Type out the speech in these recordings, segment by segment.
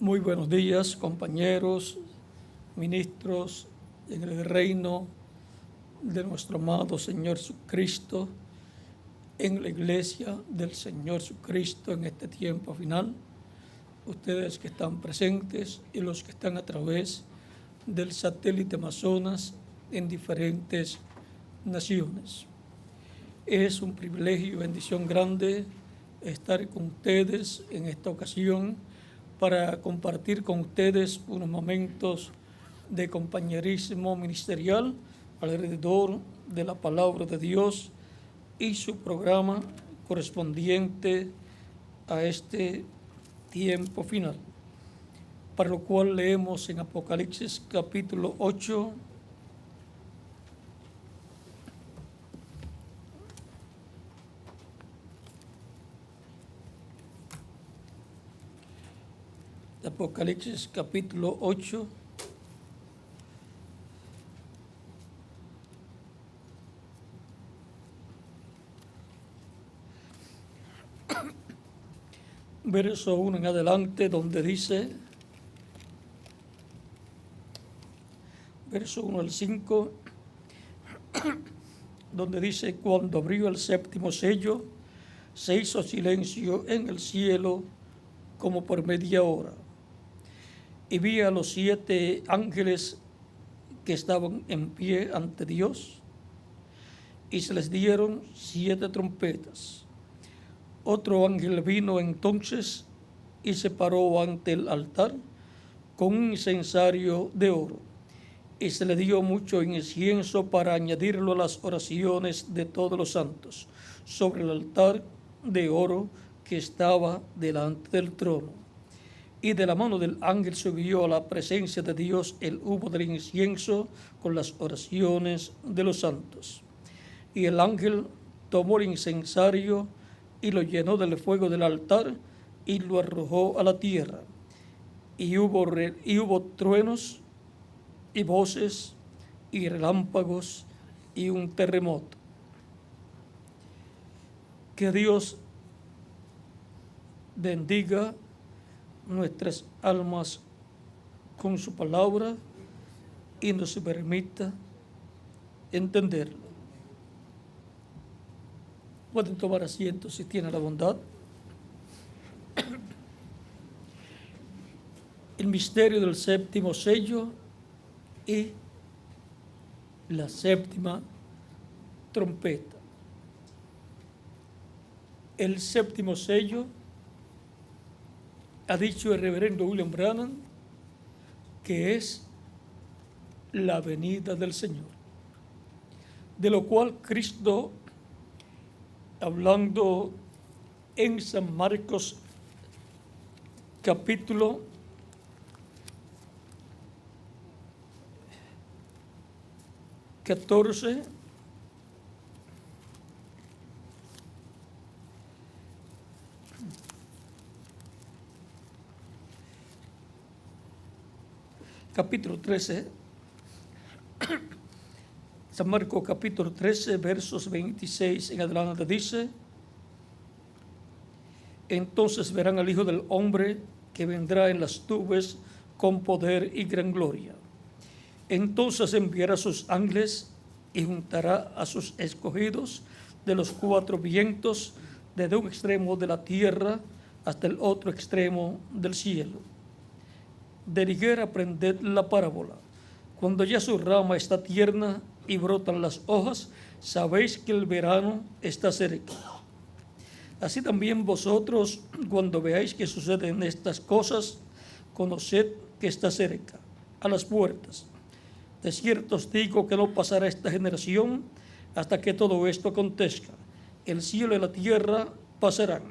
Muy buenos días, compañeros, ministros en el reino de nuestro amado Señor Jesucristo, en la iglesia del Señor Jesucristo en este tiempo final. Ustedes que están presentes y los que están a través del satélite Amazonas en diferentes naciones. Es un privilegio y bendición grande estar con ustedes en esta ocasión para compartir con ustedes unos momentos de compañerismo ministerial alrededor de la palabra de Dios y su programa correspondiente a este tiempo final, para lo cual leemos en Apocalipsis capítulo 8, Apocalipsis capítulo 8, verso 1 en adelante, donde dice, verso 1 al 5, donde dice: cuando abrió el séptimo sello, se hizo silencio en el cielo como por media hora. Y vi a los 7 ángeles que estaban en pie ante Dios, y se les dieron 7 trompetas. Otro ángel vino entonces y se paró ante el altar con un incensario de oro, y se le dio mucho incienso para añadirlo a las oraciones de todos los santos sobre el altar de oro que estaba delante del trono. Y de la mano del ángel subió a la presencia de Dios el humo del incienso con las oraciones de los santos. Y el ángel tomó el incensario y lo llenó del fuego del altar y lo arrojó a la tierra. Y hubo truenos y voces y relámpagos y un terremoto. Que Dios bendiga nuestras almas con su palabra y nos permita entenderlo. Pueden tomar asiento si tienen la bondad. El misterio del séptimo sello y la séptima trompeta. El séptimo sello, ha dicho el reverendo William Branham, que es la venida del Señor, de lo cual Cristo, hablando en San Marcos capítulo 14, capítulo 13, San Marcos capítulo 13, versos 26 en adelante, dice: entonces verán al Hijo del Hombre que vendrá en las nubes con poder y gran gloria. Entonces enviará a sus ángeles y juntará a sus escogidos de los 4 vientos, desde un extremo de la tierra hasta el otro extremo del cielo. De higuera aprended la parábola. Cuando ya su rama está tierna y brotan las hojas, sabéis que el verano está cerca. Así también vosotros, cuando veáis que suceden estas cosas, conoced que está cerca, a las puertas. De cierto os digo que no pasará esta generación hasta que todo esto acontezca. El cielo y la tierra pasarán,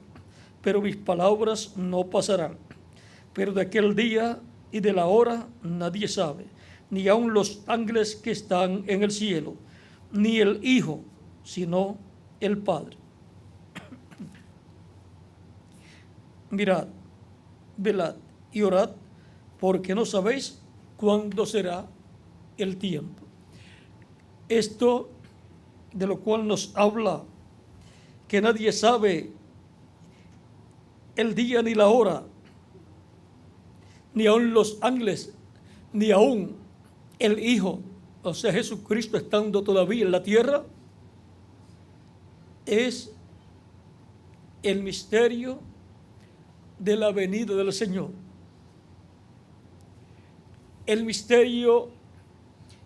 pero mis palabras no pasarán. Pero de aquel día y de la hora nadie sabe, ni aun los ángeles que están en el cielo, ni el Hijo, sino el Padre. Mirad, velad y orad, porque no sabéis cuándo será el tiempo. Esto de lo cual nos habla que nadie sabe el día ni la hora, ni aun los ángeles, ni aun el Hijo, o sea, Jesucristo estando todavía en la tierra, es el misterio de la venida del Señor. El misterio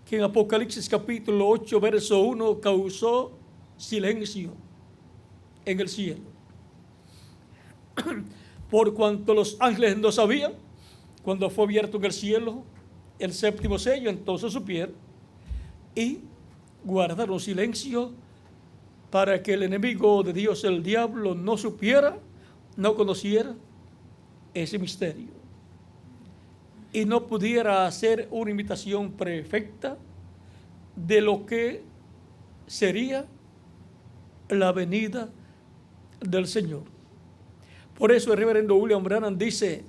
que en Apocalipsis capítulo 8, verso 1, causó silencio en el cielo. Por cuanto los ángeles no sabían, cuando fue abierto en el cielo el séptimo sello, entonces supieron y guardaron silencio para que el enemigo de Dios, el diablo, no supiera, no conociera ese misterio y no pudiera hacer una imitación perfecta de lo que sería la venida del Señor. Por eso el reverendo William Branham dice: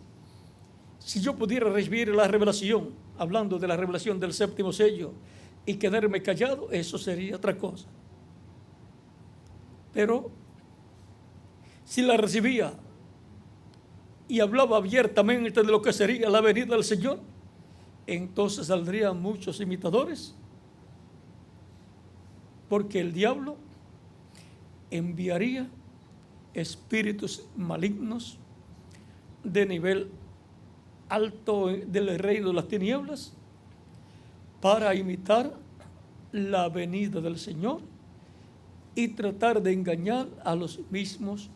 si yo pudiera recibir la revelación, hablando de la revelación del séptimo sello, y quedarme callado, eso sería otra cosa. Pero si la recibía y hablaba abiertamente de lo que sería la venida del Señor, entonces saldrían muchos imitadores, porque el diablo enviaría espíritus malignos de nivel alto del reino de las tinieblas para imitar la venida del Señor y tratar de engañar a los mismos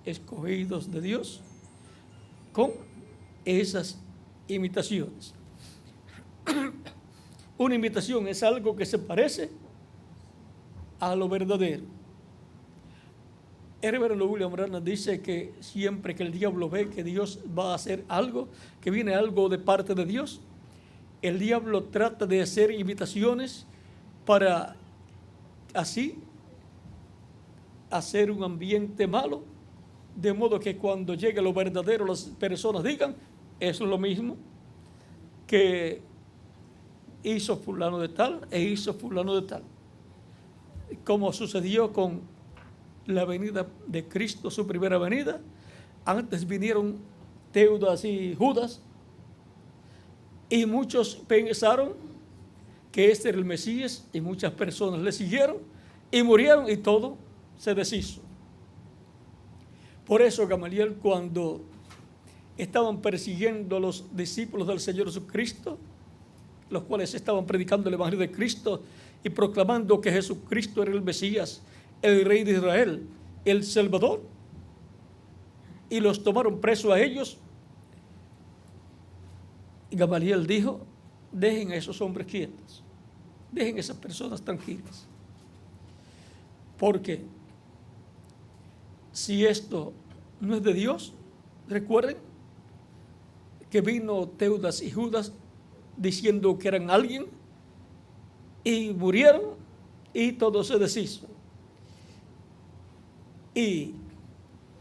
escogidos de Dios con esas imitaciones. Una imitación es algo que se parece a lo verdadero. El reverendo William Branham dice que siempre que el diablo ve que Dios va a hacer algo, que viene algo de parte de Dios, el diablo trata de hacer imitaciones para así hacer un ambiente malo, de modo que cuando llegue lo verdadero las personas digan: eso es lo mismo que hizo fulano de tal e hizo fulano de tal. Como sucedió con la venida de Cristo, su primera venida. Antes vinieron Teudas y Judas, y muchos pensaron que este era el Mesías, y muchas personas le siguieron y murieron, y todo se deshizo. Por eso Gamaliel, cuando estaban persiguiendo a los discípulos del Señor Jesucristo, los cuales estaban predicando el Evangelio de Cristo y proclamando que Jesucristo era el Mesías, el Rey de Israel, el Salvador, y los tomaron presos a ellos, y Gamaliel dijo: dejen a esos hombres quietos, dejen a esas personas tranquilas, porque si esto no es de Dios, recuerden que vino Teudas y Judas diciendo que eran alguien, y murieron, y todo se deshizo. Y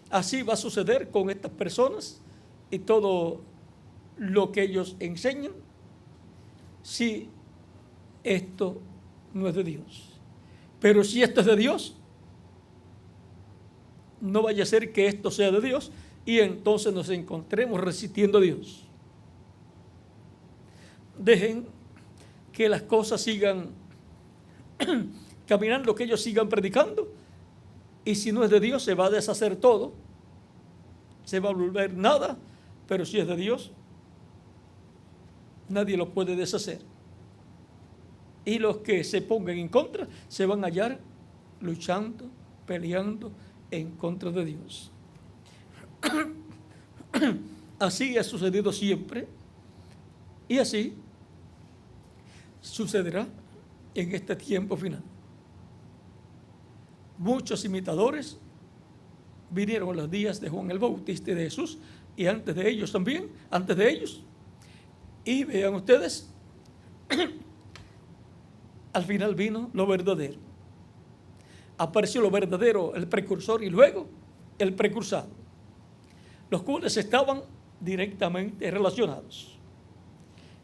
así va a suceder con estas personas y todo lo que ellos enseñan, si esto no es de Dios. Pero si esto es de Dios, no vaya a ser que esto sea de Dios y entonces nos encontremos resistiendo a Dios. Dejen que las cosas sigan caminando, que ellos sigan predicando, y si no es de Dios se va a deshacer todo, se va a volver nada. Pero si es de Dios, nadie lo puede deshacer, y los que se pongan en contra se van a hallar luchando, peleando en contra de Dios. Así ha sucedido siempre, y así sucederá en este tiempo final. Muchos imitadores vinieron en los días de Juan el Bautista y de Jesús, y antes de ellos también, antes de ellos. Y vean ustedes, al final vino lo verdadero. Apareció lo verdadero, el precursor, y luego el precursado, los cuales estaban directamente relacionados.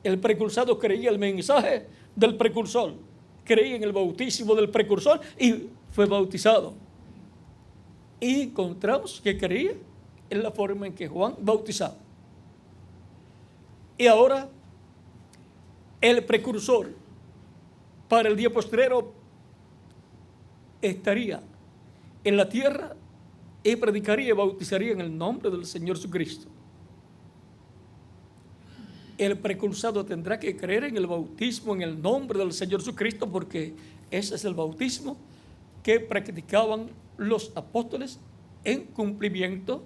El precursado creía el mensaje del precursor, creía en el bautismo del precursor y fue bautizado. Y encontramos que creía en la forma en que Juan bautizaba. Y ahora el precursor para el día postrero estaría en la tierra y predicaría y bautizaría en el nombre del Señor Jesucristo. El precursado tendrá que creer en el bautismo en el nombre del Señor Jesucristo, porque ese es el bautismo que practicaban los apóstoles en cumplimiento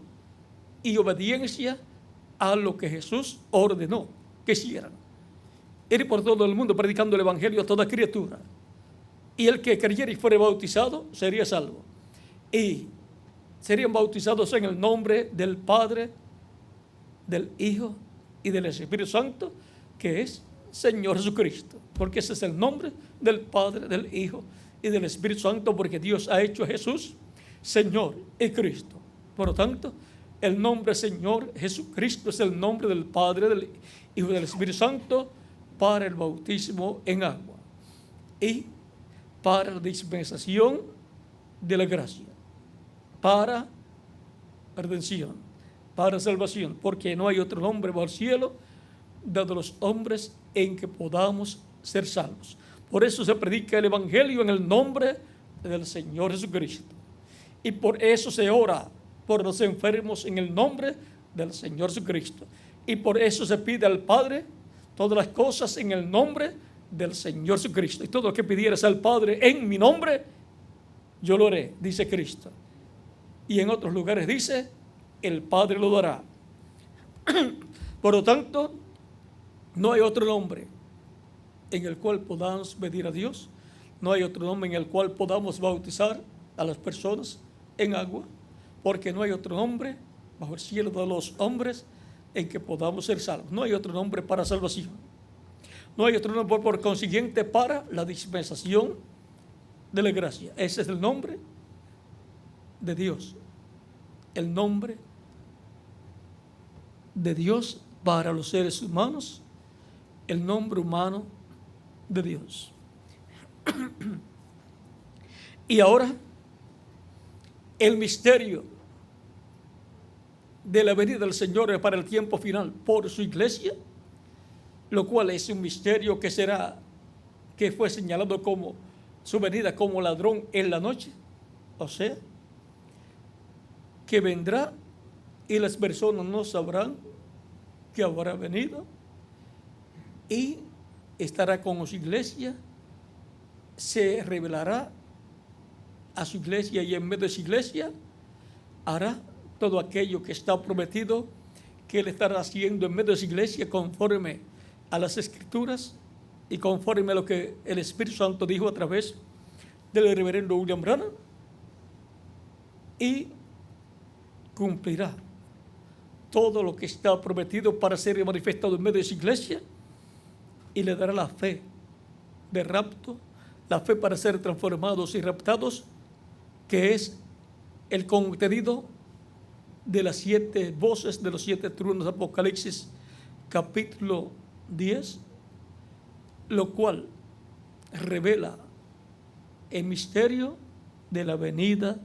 y obediencia a lo que Jesús ordenó que hicieran. Ir por todo el mundo predicando el evangelio a toda criatura. Y el que creyera y fuera bautizado sería salvo. Y serían bautizados en el nombre del Padre, del Hijo y del Espíritu Santo, que es Señor Jesucristo. Porque ese es el nombre del Padre, del Hijo y del Espíritu Santo, porque Dios ha hecho a Jesús Señor y Cristo. Por lo tanto, el nombre Señor Jesucristo es el nombre del Padre, del Hijo y del Espíritu Santo para el bautismo en agua y para la dispensación de la gracia, para redención, para salvación, porque no hay otro nombre bajo el cielo dado a los hombres en que podamos ser salvos. Por eso se predica el evangelio en el nombre del Señor Jesucristo, y por eso se ora por los enfermos en el nombre del Señor Jesucristo, y por eso se pide al Padre todas las cosas en el nombre del Señor Jesucristo. Y todo lo que pidieras al Padre en mi nombre, yo lo haré, dice Cristo. Y en otros lugares dice, el Padre lo dará. Por lo tanto, no hay otro nombre en el cual podamos pedir a Dios. No hay otro nombre en el cual podamos bautizar a las personas en agua, porque no hay otro nombre bajo el cielo de los hombres en que podamos ser salvos. No hay otro nombre para salvación. No hay otro nombre, por consiguiente, para la dispensación de la gracia. Ese es el nombre de Dios. El nombre de Dios para los seres humanos. El nombre humano de Dios. Y ahora, el misterio de la venida del Señor para el tiempo final por su iglesia, lo cual es un misterio que fue señalado como su venida como ladrón en la noche, o sea, que vendrá y las personas no sabrán que habrá venido y estará con su iglesia, se revelará a su iglesia y en medio de su iglesia hará todo aquello que está prometido que Él estará haciendo en medio de su iglesia conforme a las Escrituras y conforme a lo que el Espíritu Santo dijo a través del reverendo William Branham, y cumplirá todo lo que está prometido para ser manifestado en medio de su iglesia, y le dará la fe de rapto, la fe para ser transformados y raptados, que es el contenido de las 7 voces de los 7 truenos de Apocalipsis, capítulo 10, lo cual revela el misterio de la venida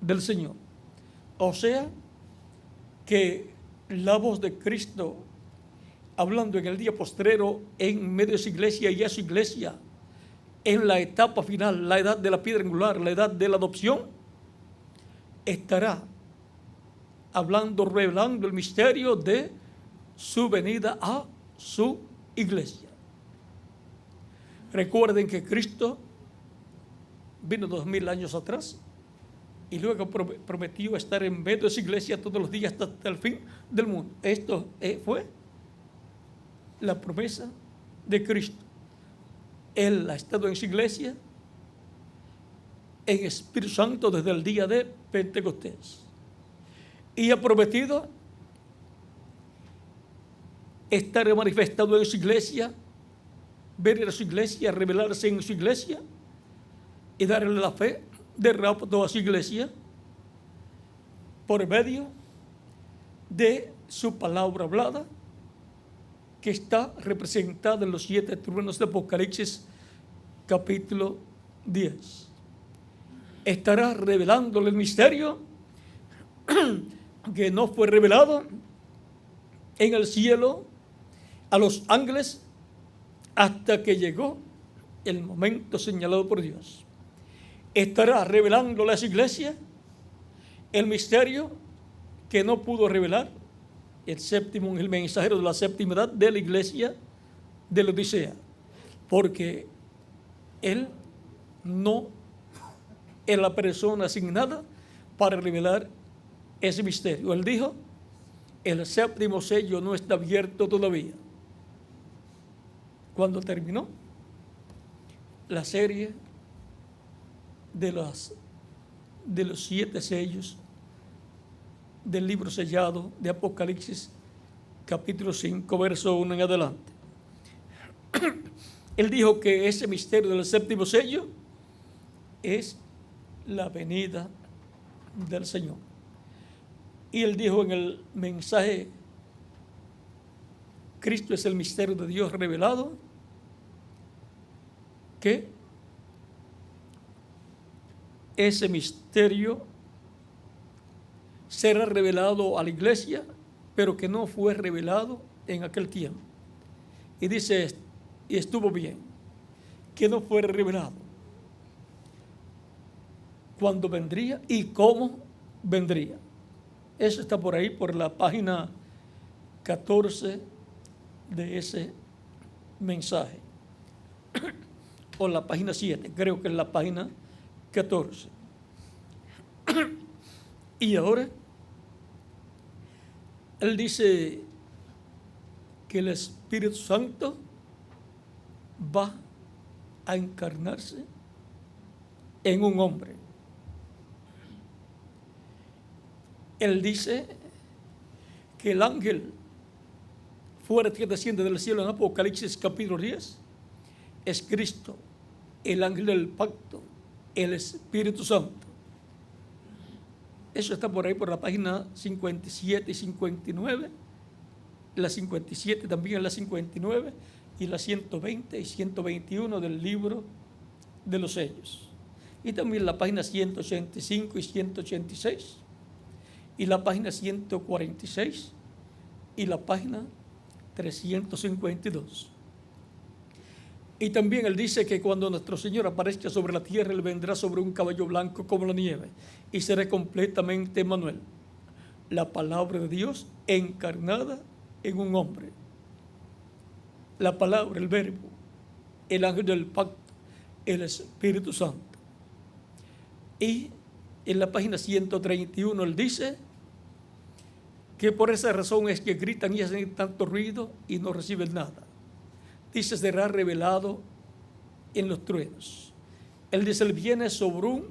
del Señor. O sea, que la voz de Cristo hablando en el día postrero en medio de su iglesia y a su iglesia en la etapa final, la edad de la piedra angular, la edad de la adopción, estará hablando, revelando el misterio de su venida a su iglesia. Recuerden que Cristo vino 2000 años atrás y luego prometió estar en medio de su iglesia todos los días hasta el fin del mundo. Esto fue la promesa de Cristo. Él ha estado en su iglesia en Espíritu Santo desde el día de Pentecostés y ha prometido estar manifestado en su iglesia, ver a su iglesia, revelarse en su iglesia y darle la fe de rapto a su iglesia por medio de su palabra hablada, que está representada en los 7 truenos de Apocalipsis capítulo 10. Estará revelándole el misterio que no fue revelado en el cielo a los ángeles hasta que llegó el momento señalado por Dios. Estará revelando a las iglesias el misterio que no pudo revelar el séptimo, el mensajero de la séptima edad de la iglesia de la Odisea, porque él no era la persona asignada para revelar ese misterio. Él dijo: el séptimo sello no está abierto todavía. Cuando terminó la serie de los 7 sellos del libro sellado de Apocalipsis, capítulo 5, verso 1 en adelante, él dijo que ese misterio del séptimo sello es la venida del Señor. Y él dijo en el mensaje: Cristo es el misterio de Dios revelado, que ese misterio será revelado a la iglesia, pero que no fue revelado en aquel tiempo. Y dice, y estuvo bien, que no fue revelado cuándo vendría y cómo vendría. Eso está por ahí, por la página 14 de ese mensaje, o la página 7, creo que es la página 14. Y ahora él dice que el Espíritu Santo va a encarnarse en un hombre. Él dice que el ángel fuerte que desciende del cielo en Apocalipsis capítulo 10 es Cristo, el ángel del pacto, el Espíritu Santo. Eso está por ahí, por la página 57 y 59, la 57 también, la 59 y la 120 y 121 del libro de los sellos. Y también la página 185 y 186, y la página 146 y la página 352. Y también él dice que cuando nuestro Señor aparezca sobre la tierra, él vendrá sobre un caballo blanco como la nieve y será completamente Emmanuel, la palabra de Dios encarnada en un hombre. La palabra, el verbo, el ángel del pacto, el Espíritu Santo. Y en la página 131 él dice que por esa razón es que gritan y hacen tanto ruido y no reciben nada. Dice, será revelado en los truenos. Él dice, él viene sobre un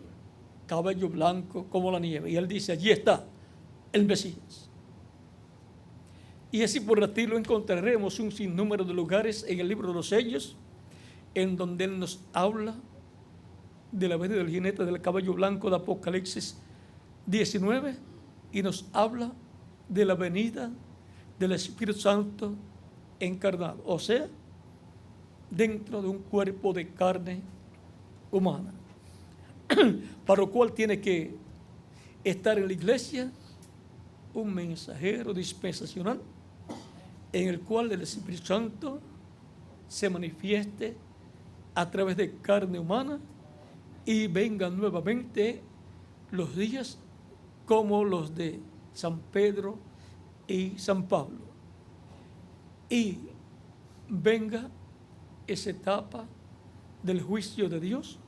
caballo blanco como la nieve. Y él dice, allí está el Mesías. Y así por el estilo encontraremos un sinnúmero de lugares en el libro de los sellos en donde él nos habla de la venida del jinete del caballo blanco de Apocalipsis 19 y nos habla de la venida del Espíritu Santo encarnado, o sea, dentro de un cuerpo de carne humana, para lo cual tiene que estar en la iglesia un mensajero dispensacional en el cual el Espíritu Santo se manifieste a través de carne humana y vengan nuevamente los días como los de San Pedro y San Pablo, y venga esa etapa del juicio de Dios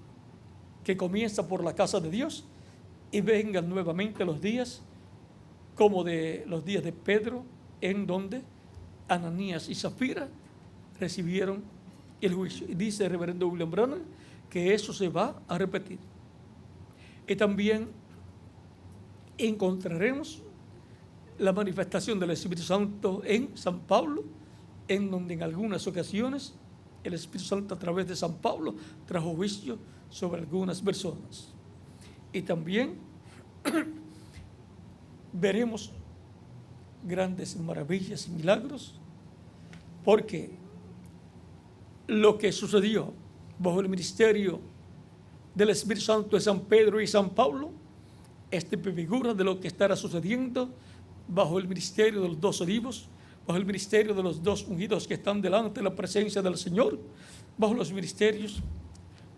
que comienza por la casa de Dios y vengan nuevamente los días como de los días de Pedro, en donde Ananías y Zafira recibieron el juicio. Y dice el reverendo William Branham que eso se va a repetir. Y también encontraremos la manifestación del Espíritu Santo en San Pablo, en donde en algunas ocasiones el Espíritu Santo a través de San Pablo trajo juicio sobre algunas personas. Y también veremos grandes maravillas y milagros, porque lo que sucedió bajo el ministerio del Espíritu Santo de San Pedro y San Pablo es figura de lo que estará sucediendo bajo el ministerio de los 12 olivos bajo el ministerio de los dos ungidos que están delante de la presencia del Señor, bajo los ministerios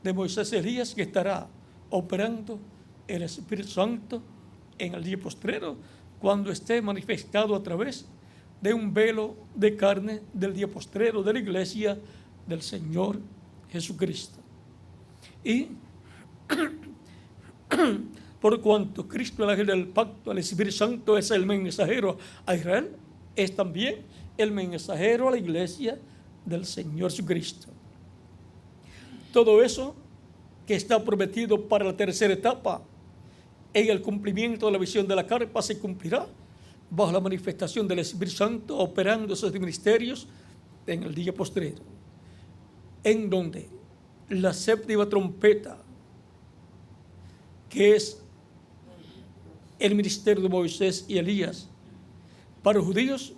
de Moisés y Elías, que estará operando el Espíritu Santo en el día postrero, cuando esté manifestado a través de un velo de carne del día postrero de la iglesia del Señor Jesucristo. Y por cuanto Cristo, el ángel del pacto, el Espíritu Santo, es el mensajero a Israel, es también el mensajero a la iglesia del Señor Jesucristo. Todo eso que está prometido para la tercera etapa en el cumplimiento de la visión de la carpa se cumplirá bajo la manifestación del Espíritu Santo operando esos ministerios en el día postrero, en donde la séptima trompeta, que es el ministerio de Moisés y Elías para los judíos,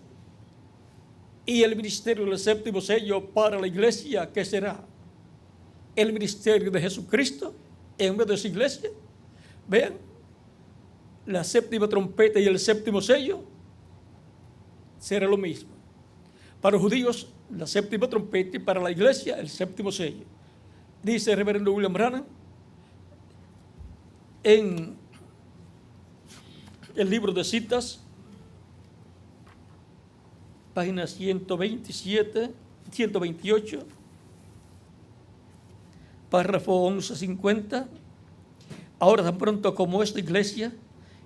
y el ministerio del séptimo sello para la iglesia, que será el ministerio de Jesucristo en medio de su iglesia. Vean, la séptima trompeta y el séptimo sello será lo mismo. Para los judíos, la séptima trompeta, y para la iglesia, el séptimo sello. Dice el reverendo William Branham en el libro de citas, página 127, 128, párrafo 1150. Ahora, tan pronto como esta iglesia,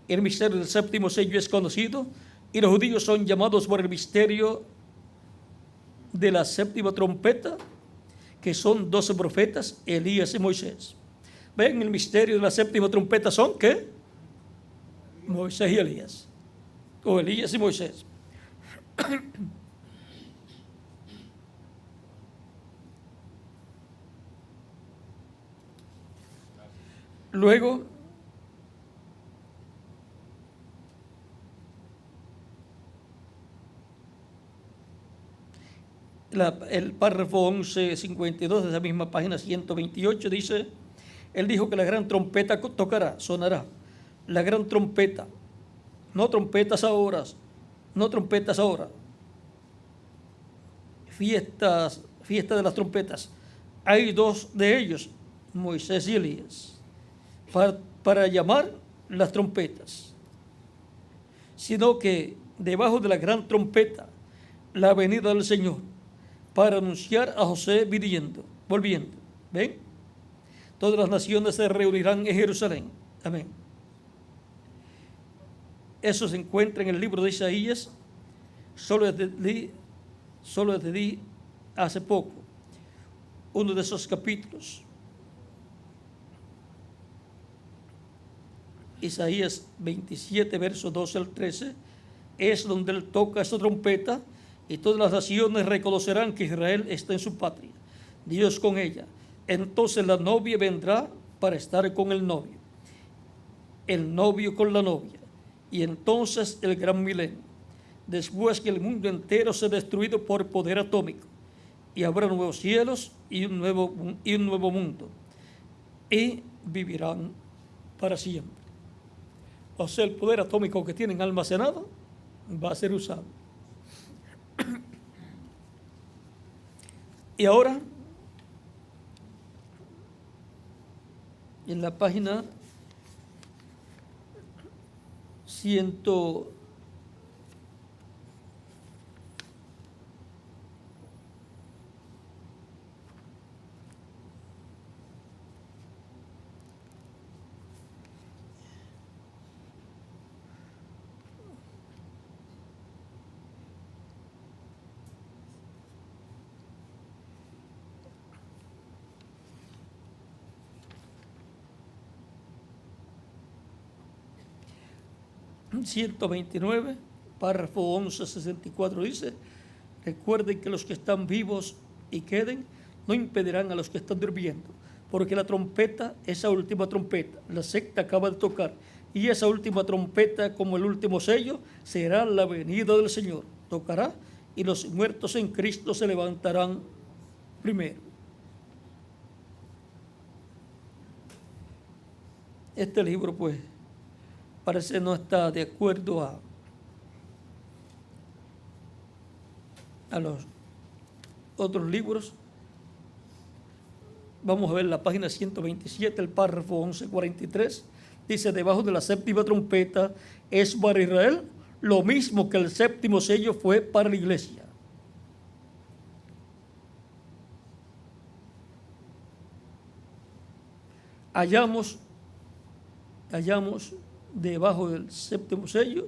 el misterio del séptimo sello es conocido y los judíos son llamados por el misterio de la séptima trompeta, que son 12 profetas, Elías y Moisés. Ven, el misterio de la séptima trompeta son ¿qué? Moisés y Elías, o Elías y Moisés. Luego, el párrafo 1152 de esa misma página 128 dice: Él dijo que la gran trompeta tocará, sonará. La gran trompeta, no trompetas ahora, no trompetas ahora. Fiesta de las trompetas. Hay dos de ellos, Moisés y Elías, para llamar las trompetas. Sino que debajo de la gran trompeta, la venida del Señor, para anunciar a José volviendo. ¿Ven? Todas las naciones se reunirán en Jerusalén. Amén. Eso se encuentra en el libro de Isaías. Solo les di hace poco uno de esos capítulos. Isaías 27, versos 12 al 13, es donde él toca esa trompeta y todas las naciones reconocerán que Israel está en su patria, Dios con ella. Entonces la novia vendrá para estar con el novio con la novia, y entonces el gran milenio, después que el mundo entero sea destruido por poder atómico, y habrá nuevos cielos y un nuevo mundo, y vivirán para siempre. O sea, el poder atómico que tienen almacenado va a ser usado. Y ahora, en la página 129, párrafo 1164 dice: recuerden que los que están vivos y queden no impedirán a los que están durmiendo, porque la trompeta, esa última trompeta, la sexta acaba de tocar, y esa última trompeta, como el último sello, será la venida del Señor. Tocará y los muertos en Cristo se levantarán primero. Este libro, pues, parece no está de acuerdo a los otros libros, vamos a ver la página 127, el párrafo 1143, dice: debajo de la séptima trompeta es para Israel lo mismo que el séptimo sello fue para la iglesia. Hallamos debajo del séptimo sello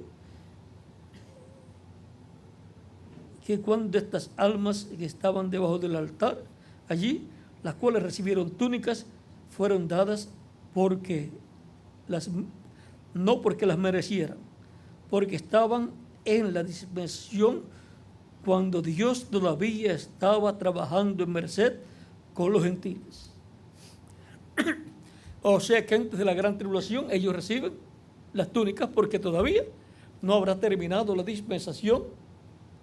que cuando estas almas que estaban debajo del altar, allí, las cuales recibieron túnicas, fueron dadas no porque las merecieran, porque estaban en la dispensación cuando Dios todavía estaba trabajando en merced con los gentiles. O sea que antes de la gran tribulación ellos reciben las túnicas porque todavía no habrá terminado la dispensación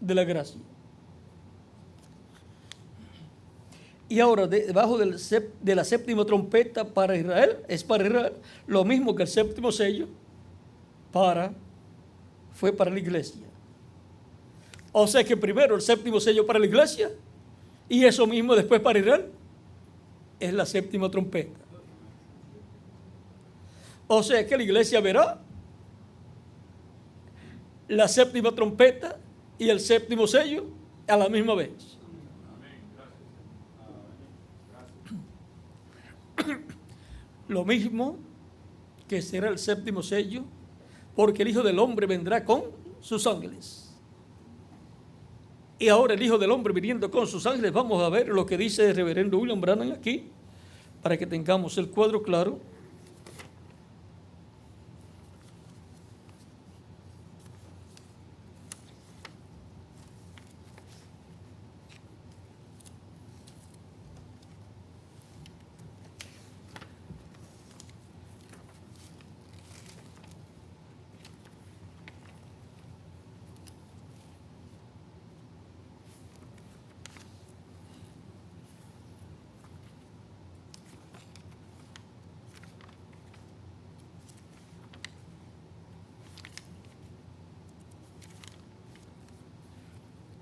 de la gracia. Y ahora, debajo de la séptima trompeta para Israel, es para Israel, lo mismo que el séptimo sello fue para la iglesia. O sea que primero el séptimo sello para la iglesia y eso mismo después para Israel es la séptima trompeta. O sea que la iglesia verá la séptima trompeta y el séptimo sello a la misma vez. Lo mismo que será el séptimo sello, porque el Hijo del Hombre vendrá con sus ángeles. Y ahora el Hijo del Hombre viniendo con sus ángeles, vamos a ver lo que dice el reverendo William Branham aquí, para que tengamos el cuadro claro.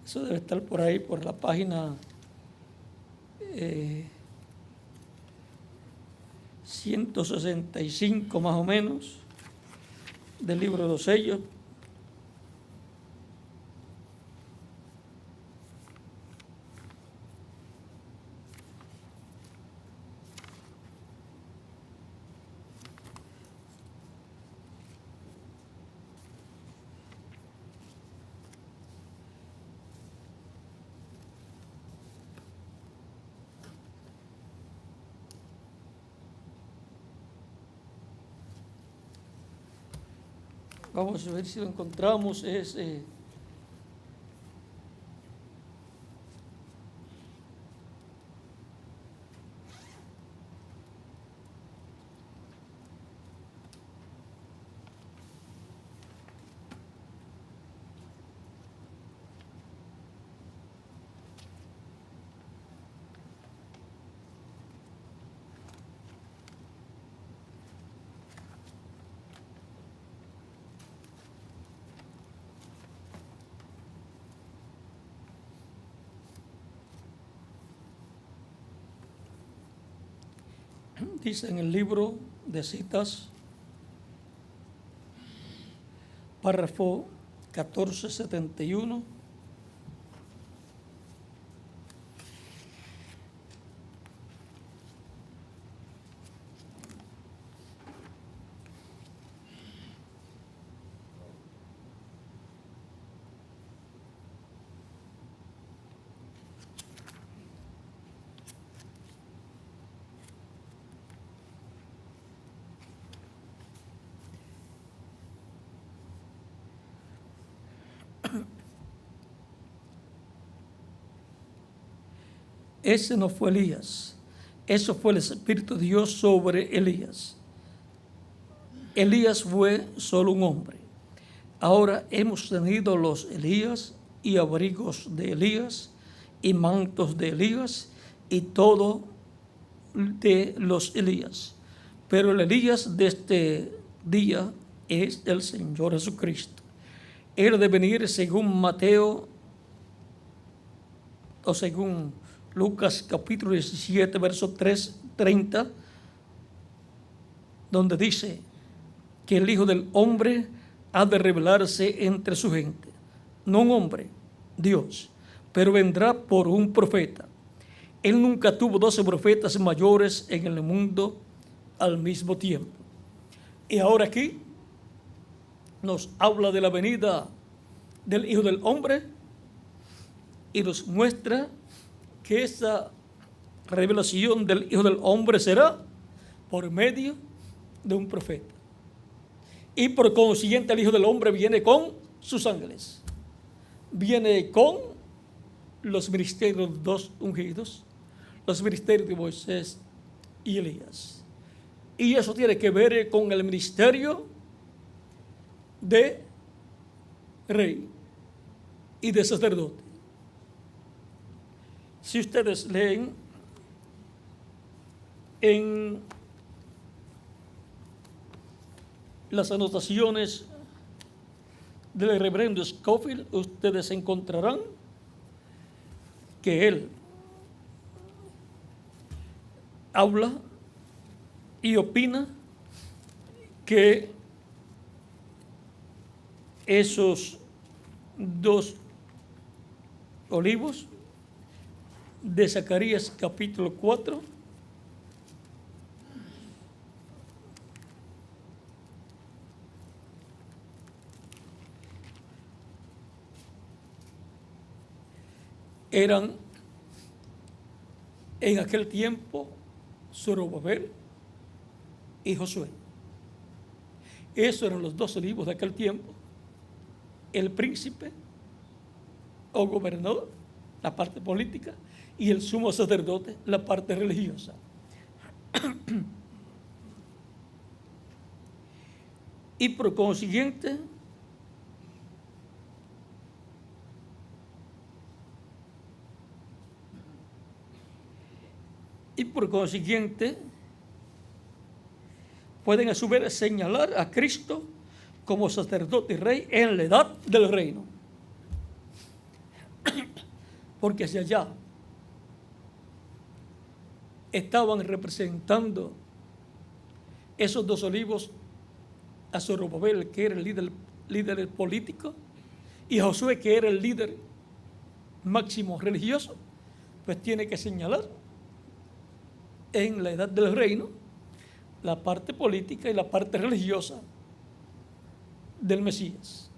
Eso debe estar por ahí, por la página 165 más o menos del libro de los sellos. Vamos a ver si lo encontramos. Dice en el libro de citas, párrafo 1471, ese no fue Elías, eso fue el Espíritu de Dios sobre Elías. Elías fue solo un hombre. Ahora hemos tenido los Elías y abrigos de Elías y mantos de Elías y todo de los Elías. Pero el Elías de este día es el Señor Jesucristo. Él ha de venir según Mateo o según Lucas capítulo 17, verso 30, donde dice que el Hijo del Hombre ha de revelarse entre su gente. No un hombre, Dios, pero vendrá por un profeta. Él nunca tuvo 12 profetas mayores en el mundo al mismo tiempo. Y ahora aquí nos habla de la venida del Hijo del Hombre y nos muestra que esa revelación del Hijo del Hombre será por medio de un profeta. Y por consiguiente el Hijo del Hombre viene con sus ángeles. Viene con los ministerios de los dos ungidos, los ministerios de Moisés y Elías. Y eso tiene que ver con el ministerio de rey y de sacerdote. Si ustedes leen en las anotaciones del reverendo Scofield, ustedes encontrarán que él habla y opina que esos dos olivos de Zacarías capítulo 4 eran en aquel tiempo Zorobabel y Josué. Esos eran los dos olivos de aquel tiempo: el príncipe o gobernador, la parte política, y el sumo sacerdote, la parte religiosa. Y por consiguiente, pueden a su vez señalar a Cristo como sacerdote y rey en la edad del reino. Porque hacia allá estaban representando esos dos olivos a Zorobabel, que era el líder político, y a Josué, que era el líder máximo religioso. Pues tiene que señalar en la edad del reino la parte política y la parte religiosa del Mesías.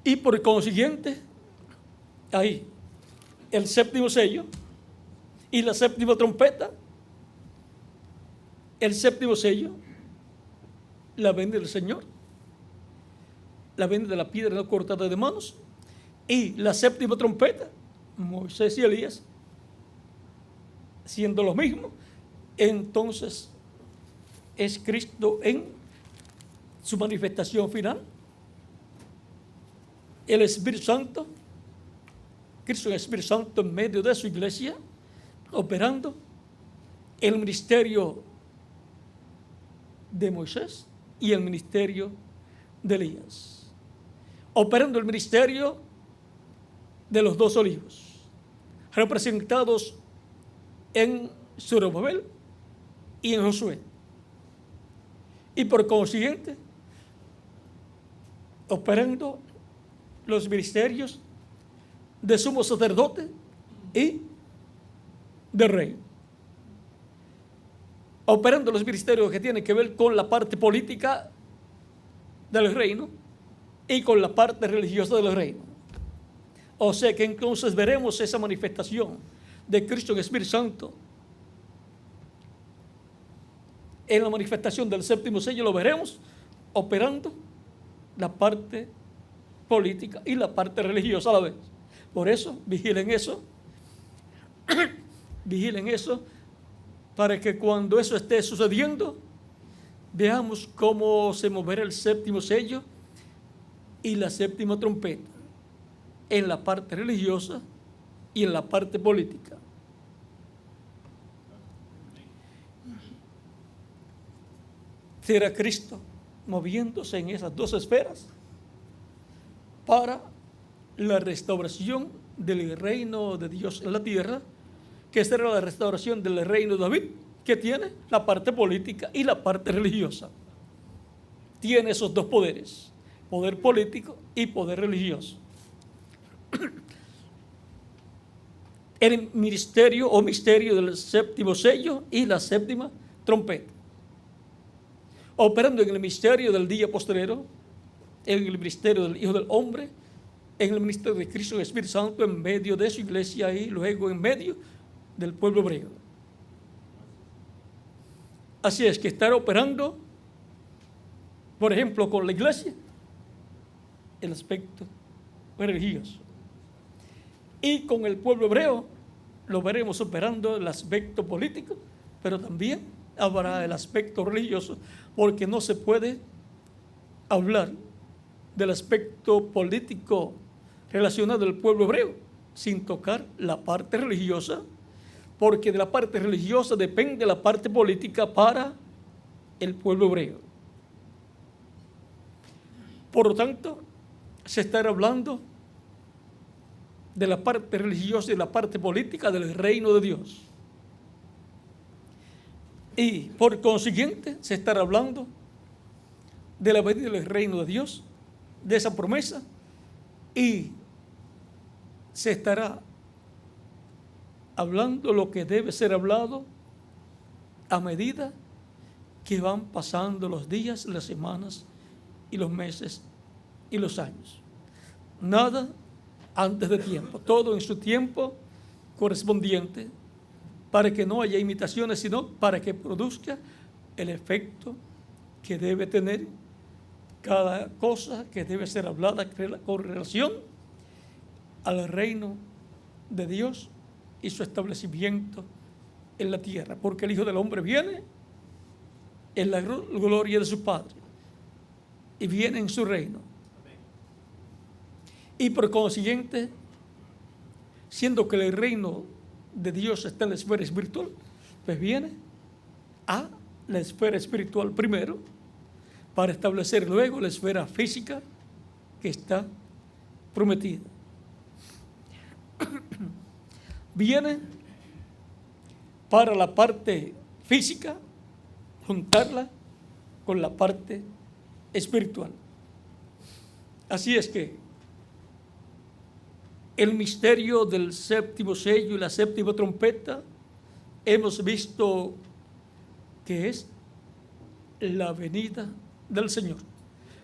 Y por consiguiente, ahí, el séptimo sello y la séptima trompeta. El séptimo sello, la venida del Señor, la venida de la piedra no cortada de manos, y la séptima trompeta, Moisés y Elías, siendo lo mismo. Entonces es Cristo en su manifestación final, el Espíritu Santo, Cristo, el Espíritu Santo en medio de su iglesia, operando el ministerio de Moisés y el ministerio de Elías, operando el ministerio de los dos olivos, representados en Zorobabel y en Josué, y por consiguiente operando los ministerios de sumo sacerdote y de rey, operando los ministerios que tienen que ver con la parte política del reino y con la parte religiosa del reino. O sea que entonces veremos esa manifestación de Cristo en Espíritu Santo. En la manifestación del séptimo sello lo veremos operando la parte política y la parte religiosa a la vez. Por eso, vigilen eso. Vigilen eso, para que cuando eso esté sucediendo, veamos cómo se moverá el séptimo sello y la séptima trompeta en la parte religiosa y en la parte política. Será Cristo moviéndose en esas dos esferas para la restauración del reino de Dios en la tierra, que será la restauración del reino de David, que tiene la parte política y la parte religiosa. Tiene esos dos poderes, poder político y poder religioso. El ministerio o misterio del séptimo sello y la séptima trompeta. Operando en el misterio del día postrero, en el ministerio del Hijo del Hombre, en el ministerio de Cristo y Espíritu Santo, en medio de su iglesia y luego en medio del pueblo hebreo. Así es que estar operando, por ejemplo, con la iglesia, el aspecto religioso. Y con el pueblo hebreo lo veremos operando el aspecto político, pero también habrá el aspecto religioso, porque no se puede hablar del aspecto político relacionado al pueblo hebreo sin tocar la parte religiosa, porque de la parte religiosa depende la parte política para el pueblo hebreo. Por lo tanto, se estará hablando de la parte religiosa y la parte política del reino de Dios. Y por consiguiente se estará hablando de la venida del reino de Dios, de esa promesa, y se estará hablando lo que debe ser hablado a medida que van pasando los días, las semanas y los meses y los años. Nada antes de tiempo, todo en su tiempo correspondiente, para que no haya imitaciones, sino para que produzca el efecto que debe tener cada cosa que debe ser hablada con relación al reino de Dios y su establecimiento en la tierra, porque el Hijo del Hombre viene en la gloria de su Padre y viene en su reino. Y por consiguiente, siendo que el reino de Dios está en la esfera espiritual, pues viene a la esfera espiritual primero, para establecer luego la esfera física que está prometida. Viene para la parte física, juntarla con la parte espiritual. Así es que el misterio del séptimo sello y la séptima trompeta hemos visto que es la venida del Señor.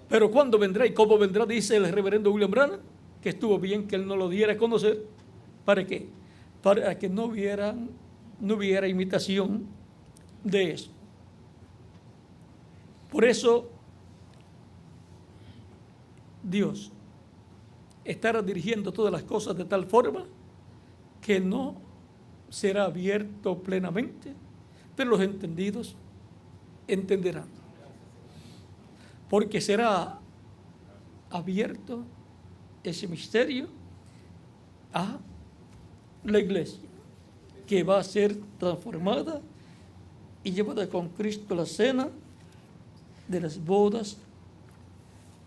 Pero ¿cuándo vendrá y cómo vendrá? Dice el reverendo William Branham, que estuvo bien que él no lo diera a conocer. ¿Para qué? Para que no hubiera imitación de eso. Por eso Dios estará dirigiendo todas las cosas de tal forma que no será abierto plenamente, pero los entendidos entenderán. Porque será abierto ese misterio a la iglesia, que va a ser transformada y llevada con Cristo a la cena de las bodas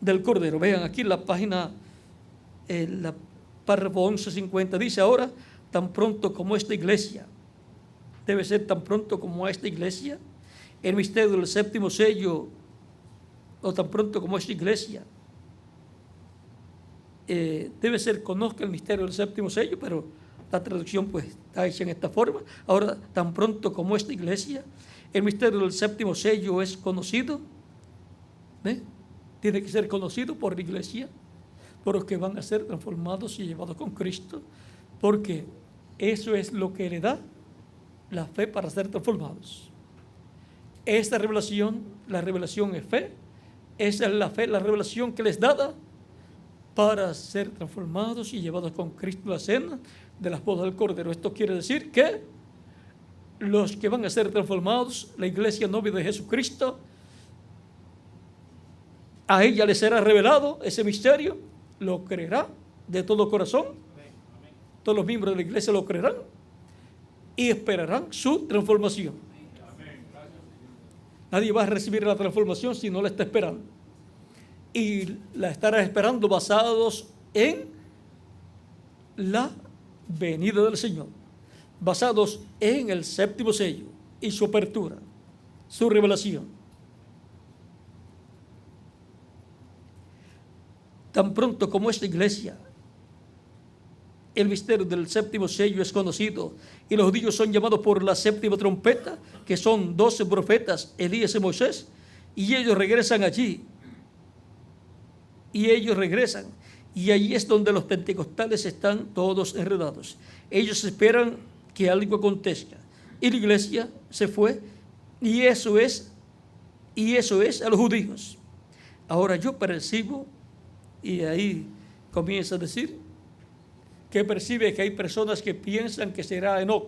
del Cordero. Vean aquí en la página, el párrafo 1150, dice: ahora, tan pronto como esta iglesia, debe ser tan pronto como esta iglesia, el misterio del séptimo sello, o tan pronto como esta iglesia, debe ser conozca el misterio del séptimo sello, pero la traducción pues está hecha en esta forma. Ahora, tan pronto como esta iglesia, el misterio del séptimo sello es conocido, tiene que ser conocido por la iglesia, por los que van a ser transformados y llevados con Cristo, porque eso es lo que le da la fe para ser transformados. Esta revelación, la revelación es fe, esa es la fe, la revelación que les dada para ser transformados y llevados con Cristo a la cena de las bodas del Cordero. Esto quiere decir que los que van a ser transformados, la iglesia novia de Jesucristo, a ella les será revelado ese misterio, lo creerá de todo corazón, todos los miembros de la iglesia lo creerán y esperarán su transformación. Nadie va a recibir la transformación si no la está esperando. Y la estará esperando basados en la venida del Señor, basados en el séptimo sello y su apertura, su revelación. Tan pronto como esta iglesia, el misterio del séptimo sello es conocido y los judíos son llamados por la séptima trompeta, que son 12 profetas, Elías y Moisés, y ellos regresan allí. Y allí es donde los pentecostales están todos enredados. Ellos esperan que algo acontezca. Y la iglesia se fue, y eso es a los judíos. Ahora yo percibo, y ahí comienza a decir, que percibe que hay personas que piensan que será Enoc.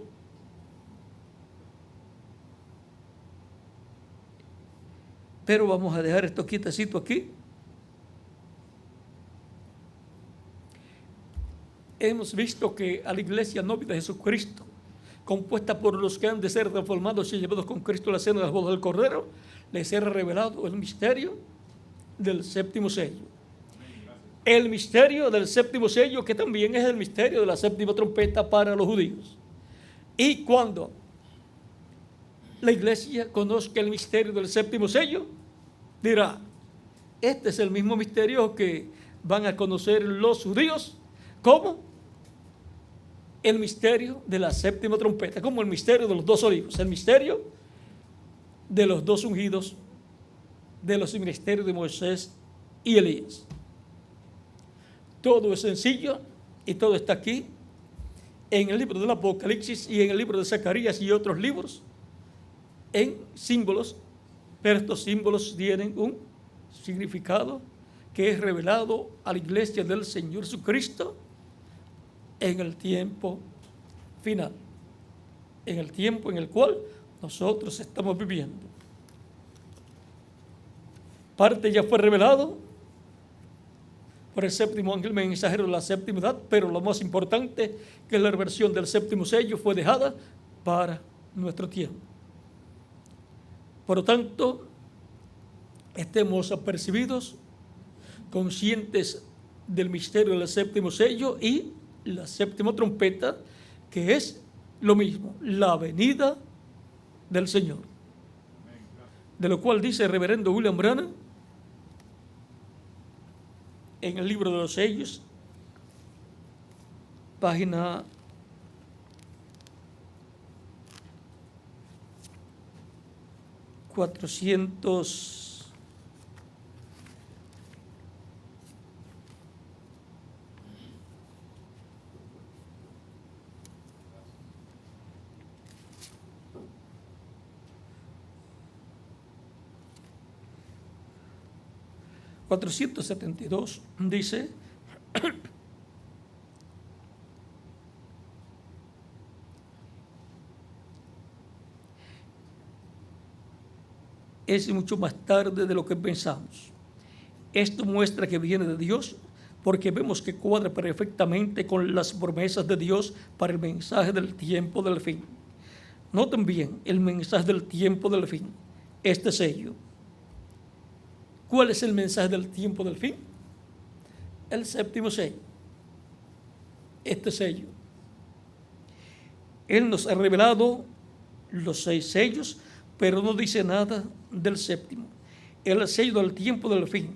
Pero vamos a dejar esto quietecito aquí. Hemos visto que a la iglesia novia de Jesucristo, compuesta por los que han de ser transformados y llevados con Cristo a la cena de las bodas del Cordero, les será revelado el misterio del séptimo sello. El misterio del séptimo sello, que también es el misterio de la séptima trompeta para los judíos. Y cuando la iglesia conozca el misterio del séptimo sello, dirá, este es el mismo misterio que van a conocer los judíos, como el misterio de la séptima trompeta, como el misterio de los dos olivos, el misterio de los dos ungidos, de los ministerios de Moisés y Elías. Todo es sencillo y todo está aquí en el libro del Apocalipsis y en el libro de Zacarías y otros libros en símbolos, pero estos símbolos tienen un significado que es revelado a la iglesia del Señor Jesucristo en el tiempo final, en el tiempo en el cual nosotros estamos viviendo. Parte ya fue revelado por el séptimo ángel mensajero de la séptima edad, pero lo más importante, que la reversión del séptimo sello fue dejada para nuestro tiempo. Por lo tanto, estemos apercibidos, conscientes del misterio del séptimo sello y la séptima trompeta, que es lo mismo, la venida del Señor. De lo cual dice el reverendo William Branham en el libro de los sellos, página 400. 472 dice, es mucho más tarde de lo que pensamos. Esto muestra que viene de Dios, porque vemos que cuadra perfectamente con las promesas de Dios para el mensaje del tiempo del fin. Noten bien el mensaje del tiempo del fin, este sello. ¿Cuál es el mensaje del tiempo del fin? El séptimo sello. Este sello. Él nos ha revelado los 6 sellos, pero no dice nada del séptimo. El sello del tiempo del fin,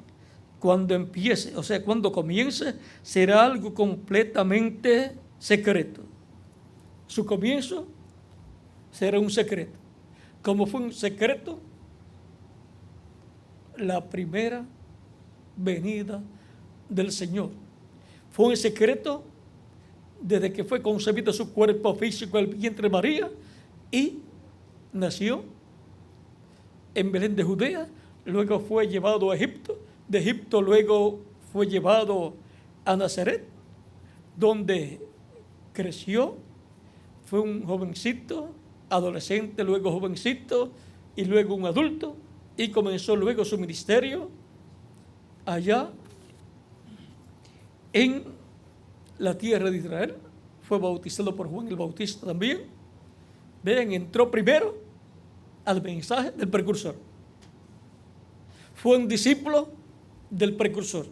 cuando empiece, o sea, cuando comience, será algo completamente secreto. Su comienzo será un secreto. Como fue un secreto la primera venida del Señor. Fue un secreto desde que fue concebido su cuerpo físico en el vientre de María y nació en Belén de Judea, luego fue llevado a Egipto, de Egipto luego fue llevado a Nazaret, donde creció, fue un jovencito, adolescente, luego jovencito y luego un adulto, y comenzó luego su ministerio allá en la tierra de Israel. Fue bautizado por Juan el Bautista también. Vean, entró primero al mensaje del precursor. Fue un discípulo del precursor.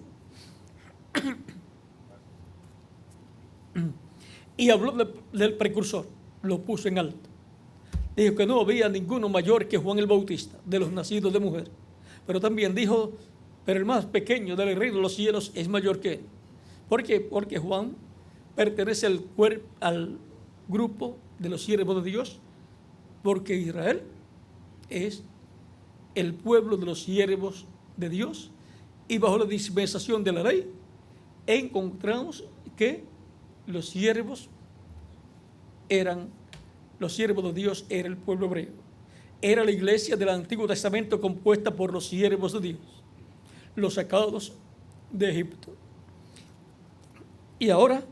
Y habló del precursor, lo puso en alto. Dijo que no había ninguno mayor que Juan el Bautista, de los nacidos de mujer. Pero también dijo, pero el más pequeño del reino de los cielos es mayor que él. ¿Por qué? Porque Juan pertenece al grupo de los siervos de Dios, porque Israel es el pueblo de los siervos de Dios, y bajo la dispensación de la ley encontramos que los siervos de Dios era el pueblo hebreo. Era la iglesia del Antiguo Testamento compuesta por los siervos de Dios, los sacados de Egipto. Y ahora,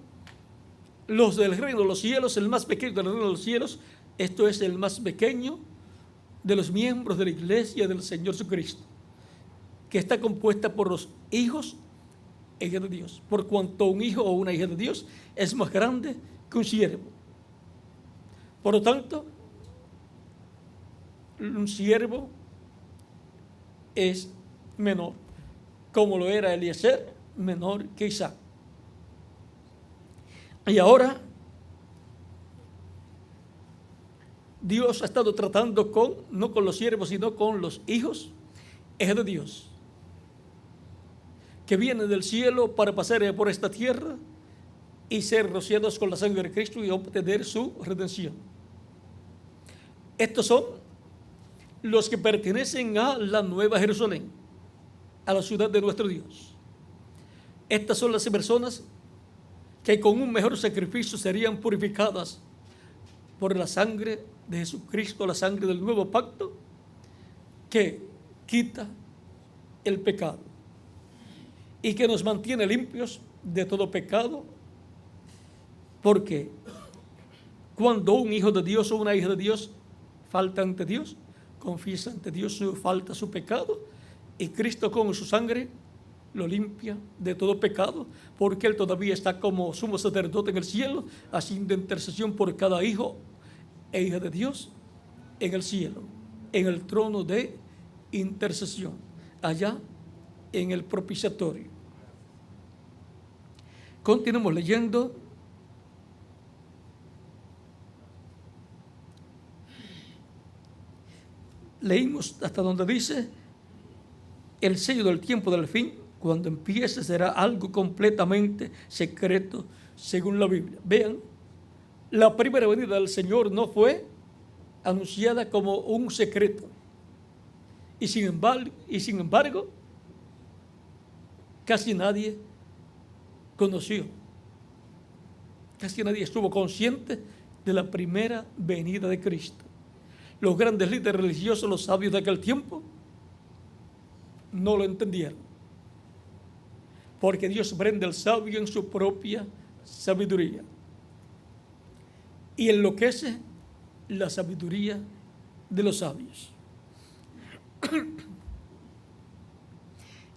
los del reino de los cielos, el más pequeño del reino de los cielos, esto es el más pequeño de los miembros de la iglesia del Señor Jesucristo, que está compuesta por los hijos e hijas de Dios, por cuanto un hijo o una hija de Dios es más grande que un siervo. Por lo tanto, un siervo es menor, como lo era Eliezer, menor que Isaac. Y ahora Dios ha estado tratando no con los siervos, sino con los hijos de Dios, que vienen del cielo para pasar por esta tierra y ser rociados con la sangre de Cristo y obtener su redención. Estos son los que pertenecen a la Nueva Jerusalén, a la ciudad de nuestro Dios. Estas son las personas que con un mejor sacrificio serían purificadas por la sangre de Jesucristo, la sangre del nuevo pacto que quita el pecado y que nos mantiene limpios de todo pecado, porque cuando un hijo de Dios o una hija de Dios falta ante Dios, confiesa ante Dios su falta, su pecado, y Cristo con su sangre lo limpia de todo pecado, porque Él todavía está como sumo sacerdote en el cielo, haciendo intercesión por cada hijo e hija de Dios en el cielo, en el trono de intercesión, allá en el propiciatorio. Continuamos leyendo. Leímos hasta donde dice: el sello del tiempo del fin, cuando empiece, será algo completamente secreto, según la Biblia. Vean, la primera venida del Señor no fue anunciada como un secreto. Y sin embargo, casi nadie conoció. Casi nadie estuvo consciente de la primera venida de Cristo. Los grandes líderes religiosos, los sabios de aquel tiempo, no lo entendieron, porque Dios prende al sabio en su propia sabiduría y enloquece la sabiduría de los sabios.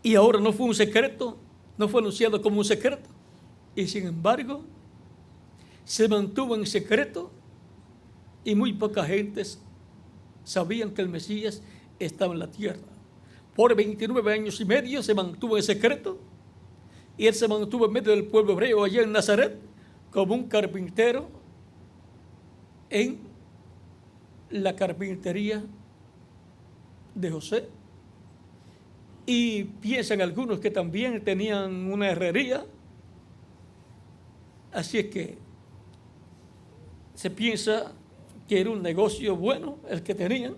Y ahora no fue un secreto, no fue anunciado como un secreto, y sin embargo se mantuvo en secreto, y muy poca gente sabían que el Mesías estaba en la tierra. Por 29 años y medio se mantuvo en secreto, y Él se mantuvo en medio del pueblo hebreo allá en Nazaret como un carpintero en la carpintería de José. Y piensan algunos que también tenían una herrería. Así es que se piensa que era un negocio bueno el que tenían.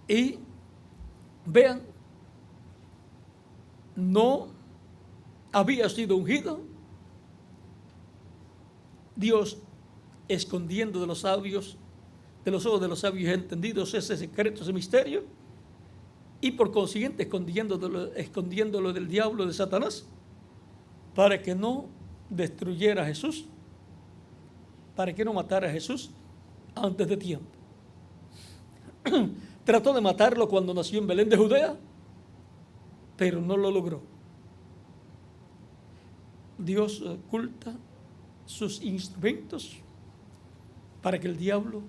Y vean, no había sido ungido. Dios escondiendo de los sabios, de los ojos de los sabios entendidos, ese secreto, ese misterio, y por consiguiente escondiéndolo del diablo, de Satanás, para que no destruyera a Jesús, para que no matara a Jesús antes de tiempo. Trató de matarlo cuando nació en Belén de Judea, pero no lo logró. Dios oculta sus instrumentos para que el diablo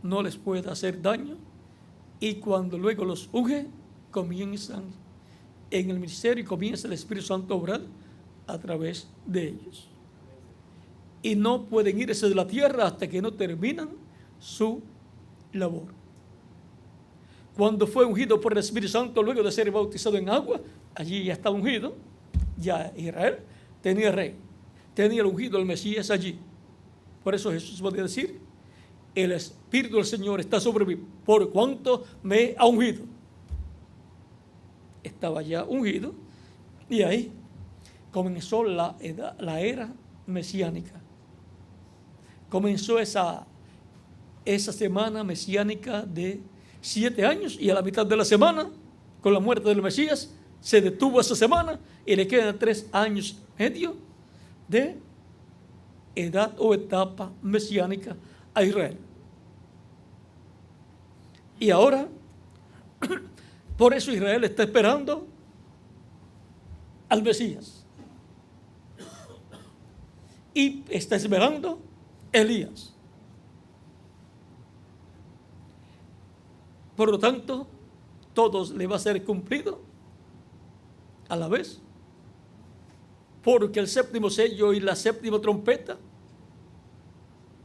no les pueda hacer daño, y cuando luego los unge, comienzan en el ministerio y comienza el Espíritu Santo a obrar a través de ellos. Y no pueden irse de la tierra hasta que no terminan su labor. Cuando fue ungido por el Espíritu Santo, luego de ser bautizado en agua, allí ya está ungido. Ya Israel tenía rey, tenía el ungido, el Mesías allí. Por eso Jesús podía decir: el Espíritu del Señor está sobre mí, por cuanto me ha ungido. Estaba ya ungido, y ahí comenzó la era mesiánica. Comenzó esa semana mesiánica de 7 años, y a la mitad de la semana, con la muerte del Mesías, se detuvo esa semana y le quedan 3 años y medio de edad o etapa mesiánica a Israel. Y ahora, por eso Israel está esperando al Mesías. Y está esperando Elías. Por lo tanto, todos le va a ser cumplido a la vez, porque el séptimo sello y la séptima trompeta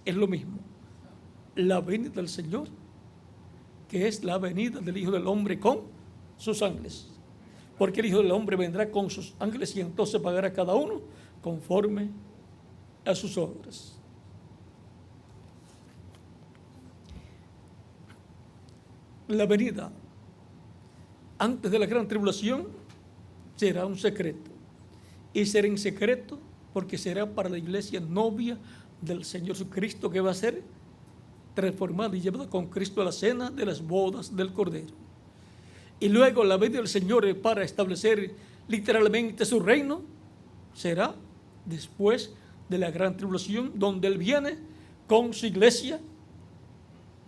es lo mismo: la venida del Señor, que es la venida del Hijo del Hombre con sus ángeles, porque el Hijo del Hombre vendrá con sus ángeles y entonces pagará a cada uno conforme a sus obras. La venida antes de la gran tribulación será un secreto, y será en secreto porque será para la iglesia novia del Señor Jesucristo, que va a ser transformada y llevada con Cristo a la cena de las bodas del Cordero. Y luego la venida del Señor para establecer literalmente su reino será después de la gran tribulación, donde Él viene con su iglesia,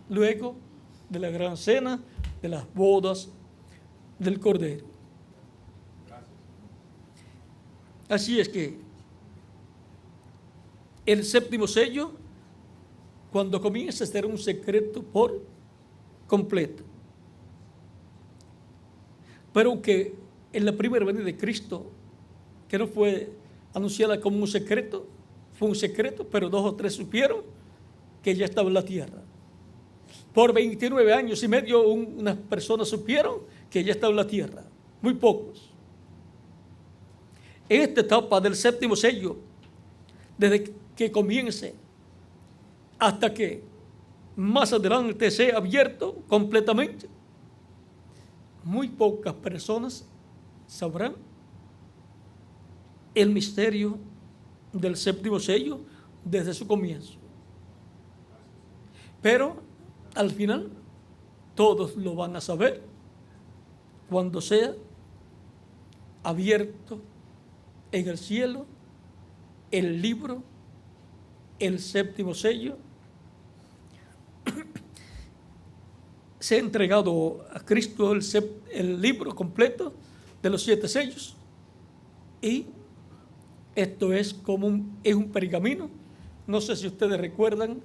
luego de la gran cena de las bodas del Cordero. Así es que el séptimo sello, cuando comienza, será un secreto por completo. Pero que en la primera venida de Cristo, que no fue anunciada como un secreto, fue un secreto, pero 2 o 3 supieron que ya estaba en la tierra. Por 29 años y medio unas personas supieron que ya estaba en la tierra, muy pocos. En esta etapa del séptimo sello, desde que comience hasta que más adelante sea abierto completamente, muy pocas personas sabrán el misterio del séptimo sello desde su comienzo. Pero al final todos lo van a saber cuando sea abierto en el cielo el libro, el séptimo sello. Se ha entregado a Cristo el libro completo de los 7 sellos, y esto es como un pergamino. No sé si ustedes recuerdan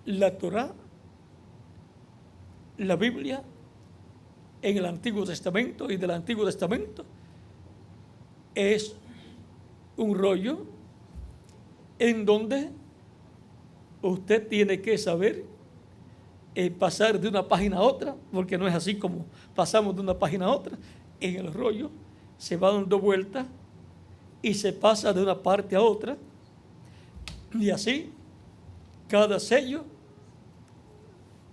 la Torá, la Biblia en el Antiguo Testamento y del Antiguo Testamento es un rollo en donde usted tiene que saber pasar de una página a otra, porque no es así como pasamos de una página a otra. En el rollo se va dando vueltas y se pasa de una parte a otra, y así cada sello,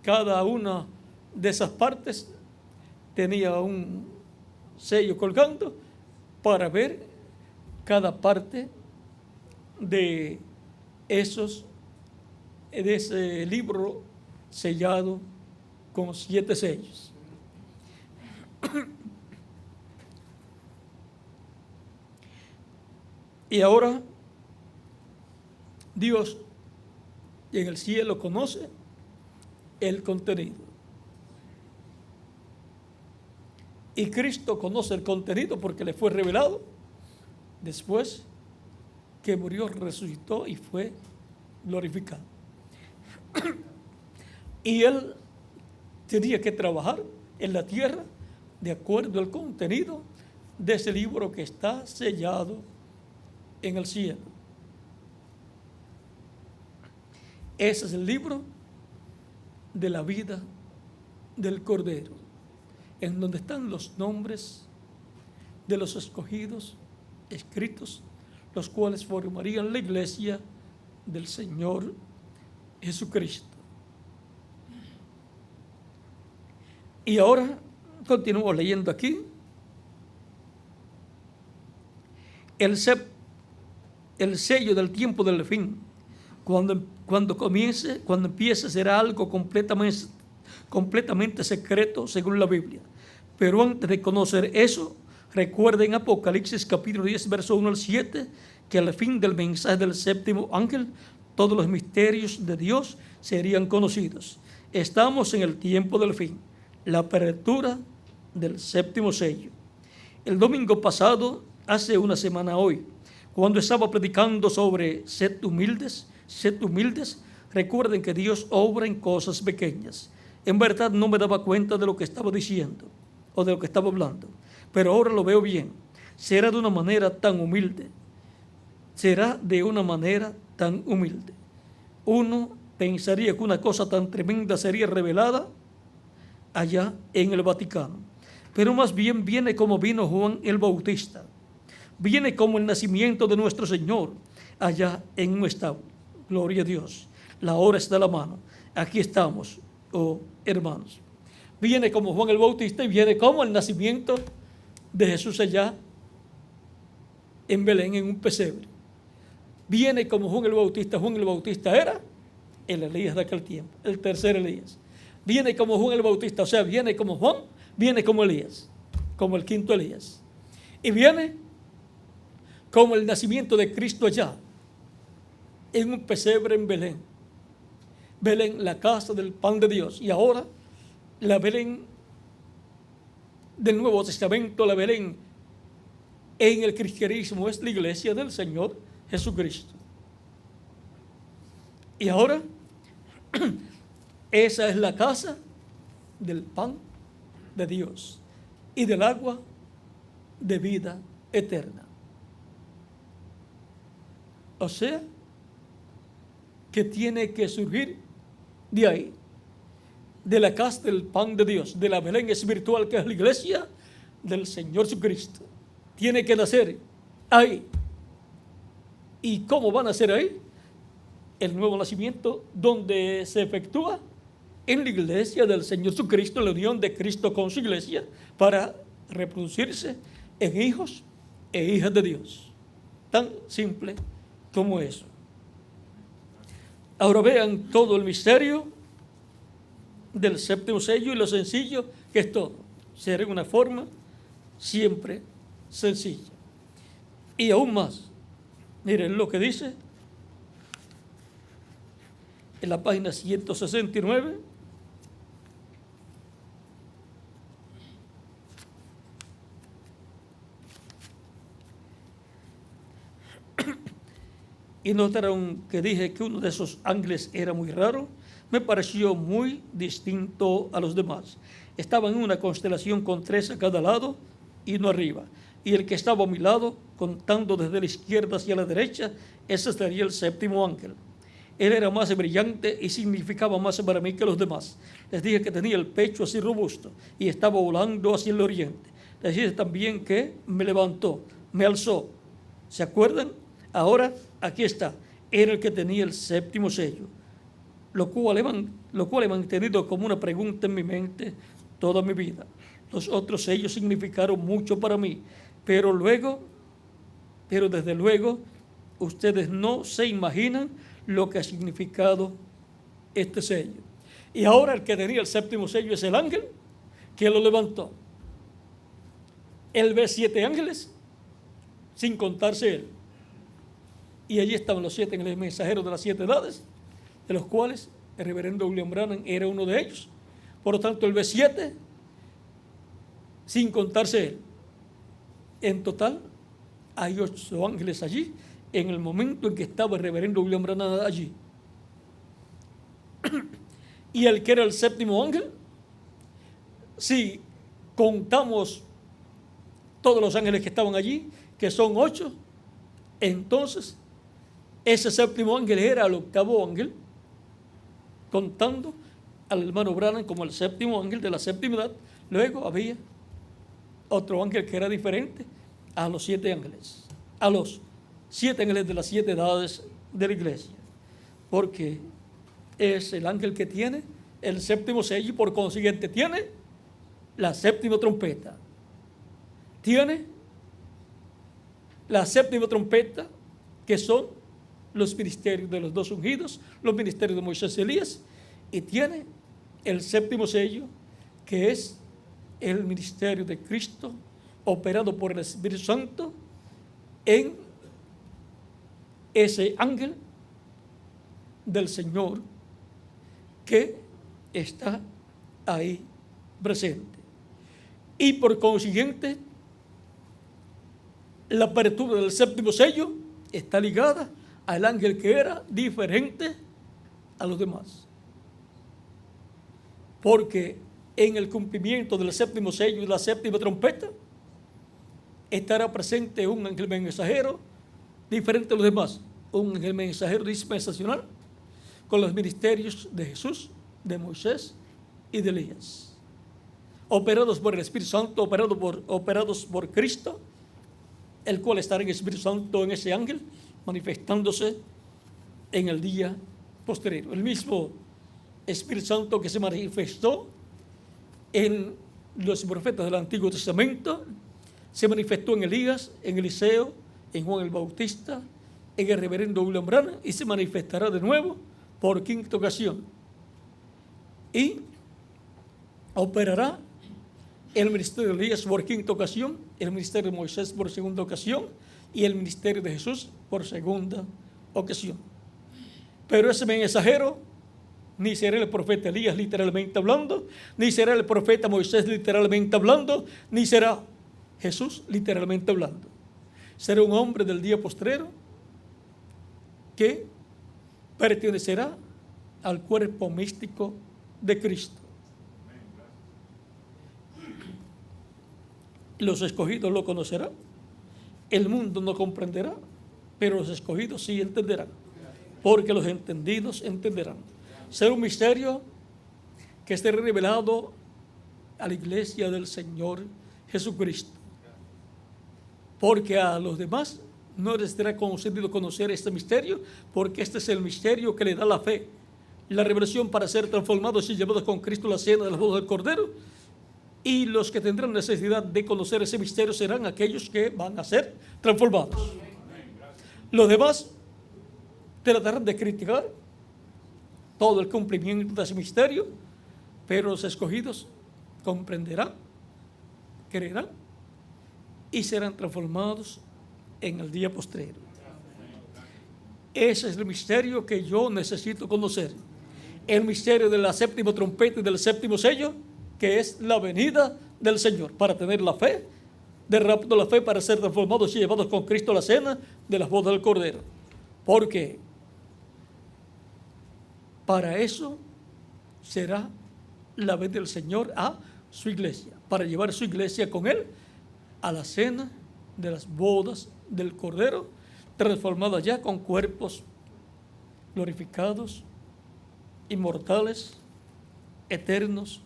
cada una de esas partes tenía un sello colgando para ver cada parte de ese libro sellado con 7 sellos. Y ahora Dios en el cielo conoce el contenido, y Cristo conoce el contenido porque le fue revelado después que murió, resucitó y fue glorificado. Y Él tenía que trabajar en la tierra de acuerdo al contenido de ese libro que está sellado en el cielo. Ese es el libro de la vida del Cordero, en donde están los nombres de los escogidos escritos, los cuales formarían la iglesia del Señor Jesucristo. Y ahora continuamos leyendo aquí. El sello del tiempo del fin, cuando empiece será algo completamente secreto según la Biblia. Pero antes de conocer eso, recuerden Apocalipsis capítulo 10, verso 1 al 7, que al fin del mensaje del séptimo ángel, todos los misterios de Dios serían conocidos. Estamos en el tiempo del fin, la apertura del séptimo sello. El domingo pasado, hace una semana hoy, cuando estaba predicando sobre sed humildes, recuerden que Dios obra en cosas pequeñas. En verdad no me daba cuenta de lo que estaba diciendo o de lo que estaba hablando, pero ahora lo veo bien. Será de una manera tan humilde. Uno pensaría que una cosa tan tremenda sería revelada allá en el Vaticano, pero más bien viene como vino Juan el Bautista. Viene como el nacimiento de nuestro Señor allá en un establo. Gloria a Dios. La hora está a la mano. Aquí estamos, oh hermanos. Viene como Juan el Bautista y viene como el nacimiento de Jesús allá en Belén, en un pesebre. Viene como Juan el Bautista. Juan el Bautista era el Elías de aquel tiempo, el tercer Elías. Viene como Juan el Bautista, o sea, viene como Juan, viene como Elías, como el quinto Elías. Y viene como el nacimiento de Cristo allá, en un pesebre en Belén. Belén, la casa del pan de Dios. Y ahora, la Belén del Nuevo Testamento, la Belén en el cristianismo, es la iglesia del Señor Jesucristo. Y ahora, esa es la casa del pan de Dios y del agua de vida eterna. O sea, que tiene que surgir de ahí, de la casa del pan de Dios, de la Belén espiritual que es la iglesia del Señor Jesucristo. Tiene que nacer ahí. ¿Y cómo va a nacer ahí? El nuevo nacimiento, donde se efectúa en la iglesia del Señor Jesucristo, la unión de Cristo con su iglesia, para reproducirse en hijos e hijas de Dios. Tan simple como eso. Ahora vean todo el misterio del séptimo sello y lo sencillo que es todo. Será en una forma siempre sencilla. Y aún más, miren lo que dice en la página 169. Y notaron que dije que uno de esos ángeles era muy raro. Me pareció muy distinto a los demás. Estaba en una constelación con 3 a cada lado y uno arriba. Y el que estaba a mi lado, contando desde la izquierda hacia la derecha, ese sería el séptimo ángel. Él era más brillante y significaba más para mí que los demás. Les dije que tenía el pecho así robusto y estaba volando hacia el oriente. Les dije también que me levantó, me alzó. ¿Se acuerdan? Ahora, aquí está. Era el que tenía el séptimo sello, lo cual he mantenido como una pregunta en mi mente toda mi vida. Los otros sellos significaron mucho para mí, pero desde luego, ustedes no se imaginan lo que ha significado este sello. Y ahora el que tenía el séptimo sello es el ángel que lo levantó. Él ve 7 ángeles, sin contarse él. Y allí estaban los 7 mensajeros de las 7 edades, de los cuales el reverendo William Branham era uno de ellos. Por lo tanto, él ve 7, sin contarse él. En total, hay 8 ángeles allí, en el momento en que estaba el reverendo William Branham allí. Y el que era el séptimo ángel, si contamos todos los ángeles que estaban allí, que son 8. Entonces, ese séptimo ángel era el octavo ángel, contando al hermano Branham como el séptimo ángel de la séptima edad. Luego había otro ángel que era diferente a los 7 ángeles, a los 7 ángeles de las 7 edades de la iglesia, porque es el ángel que tiene el séptimo sello y por consiguiente tiene la séptima trompeta. Tiene la séptima trompeta, que son los ministerios de los 2 ungidos, los ministerios de Moisés y Elías, y tiene el séptimo sello, que es el ministerio de Cristo operado por el Espíritu Santo en ese ángel del Señor que está ahí presente. Y por consiguiente, la apertura del séptimo sello está ligada al ángel que era diferente a los demás. Porque en el cumplimiento del séptimo sello y la séptima trompeta estará presente un ángel mensajero diferente a los demás, un ángel mensajero dispensacional con los ministerios de Jesús, de Moisés y de Elías, operados por el Espíritu Santo, operados por Cristo, el cual estará en el Espíritu Santo en ese ángel, manifestándose en el día posterior. El mismo Espíritu Santo que se manifestó en los profetas del Antiguo Testamento, se manifestó en Elías, en Eliseo, en Juan el Bautista, en el reverendo William Branham, y se manifestará de nuevo por 5ª ocasión. Y operará el ministerio de Elías por 5ª ocasión, el ministerio de Moisés por 2ª ocasión y el ministerio de Jesús por 2ª ocasión. Pero ese mensajero ni será el profeta Elías literalmente hablando, ni será el profeta Moisés literalmente hablando, ni será Jesús literalmente hablando. Será un hombre del día postrero que pertenecerá al cuerpo místico de Cristo. Los escogidos lo conocerán, el mundo no comprenderá, pero los escogidos sí entenderán, porque los entendidos entenderán. Será un misterio que esté revelado a la iglesia del Señor Jesucristo, porque a los demás no les será concedido conocer este misterio, porque este es el misterio que le da la fe, la revelación para ser transformados y llevados con Cristo a la cena de las bodas del Cordero. Y los que tendrán necesidad de conocer ese misterio serán aquellos que van a ser transformados. Los demás tratarán de criticar todo el cumplimiento de ese misterio, pero los escogidos comprenderán, creerán y serán transformados en el día postrero. Ese es el misterio que yo necesito conocer. El misterio de la séptima trompeta y del séptimo sello, que es la venida del Señor, para tener la fe, de rapto la fe, para ser transformados y llevados con Cristo a la cena de las bodas del Cordero. Porque para eso será la venida del Señor a su iglesia, para llevar su iglesia con Él a la cena de las bodas del Cordero, transformada ya con cuerpos glorificados, inmortales, eternos,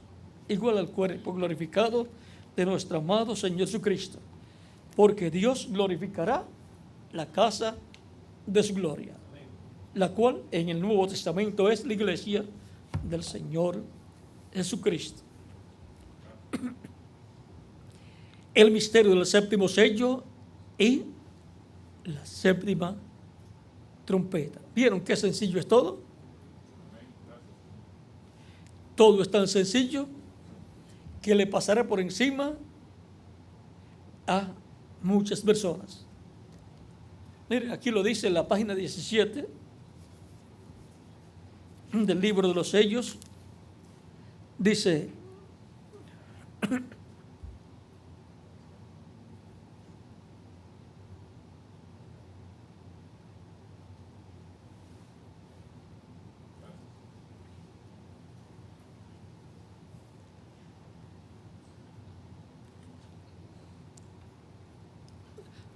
igual al cuerpo glorificado de nuestro amado Señor Jesucristo, porque Dios glorificará la casa de su gloria, la cual en el Nuevo Testamento es la iglesia del Señor Jesucristo. El misterio del séptimo sello y la séptima trompeta. ¿Vieron qué sencillo es todo? Todo es tan sencillo que le pasará por encima a muchas personas. Miren, aquí lo dice en la página 17 del libro de los sellos. Dice: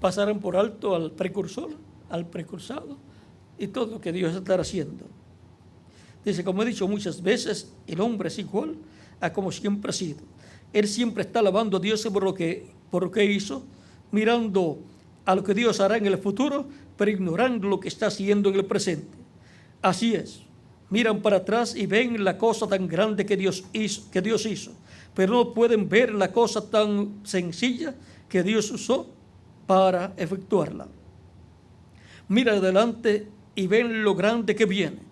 pasarán por alto al precursor, al precursado y todo lo que Dios estará haciendo. Dice, como he dicho muchas veces, el hombre es igual a como siempre ha sido. Él siempre está alabando a Dios por lo que hizo, mirando a lo que Dios hará en el futuro, pero ignorando lo que está haciendo en el presente. Así es, miran para atrás y ven la cosa tan grande que Dios hizo, pero no pueden ver la cosa tan sencilla que Dios usó para efectuarla. Mira adelante y ven lo grande que viene.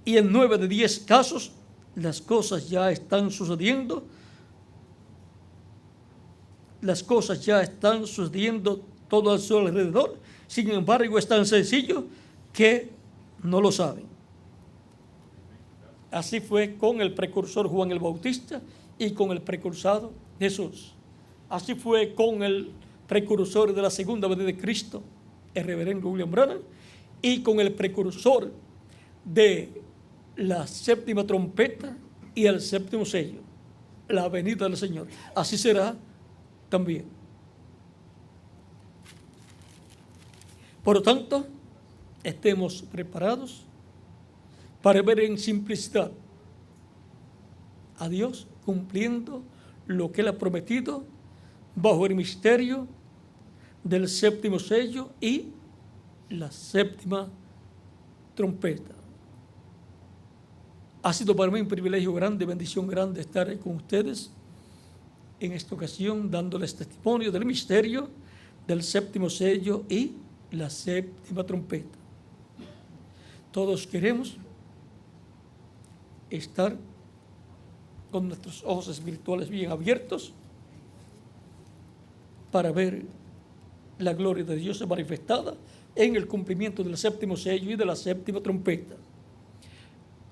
Y en 9 de 10 casos, las cosas ya están sucediendo. Las cosas ya están sucediendo todo a su alrededor. Sin embargo, es tan sencillo que no lo saben. Así fue con el precursor Juan el Bautista y con el precursado Jesús. Así fue con el precursor de la segunda venida de Cristo, el reverendo William Branham, y con el precursor de la séptima trompeta y el séptimo sello, la venida del Señor. Así será también. Por lo tanto, estemos preparados para ver en simplicidad a Dios cumpliendo lo que Él ha prometido bajo el misterio del séptimo sello y la séptima trompeta. Ha sido para mí un privilegio grande, bendición grande estar con ustedes en esta ocasión dándoles testimonio del misterio del séptimo sello y la séptima trompeta. Todos queremos estar con nuestros ojos espirituales bien abiertos para ver la gloria de Dios manifestada en el cumplimiento del séptimo sello y de la séptima trompeta,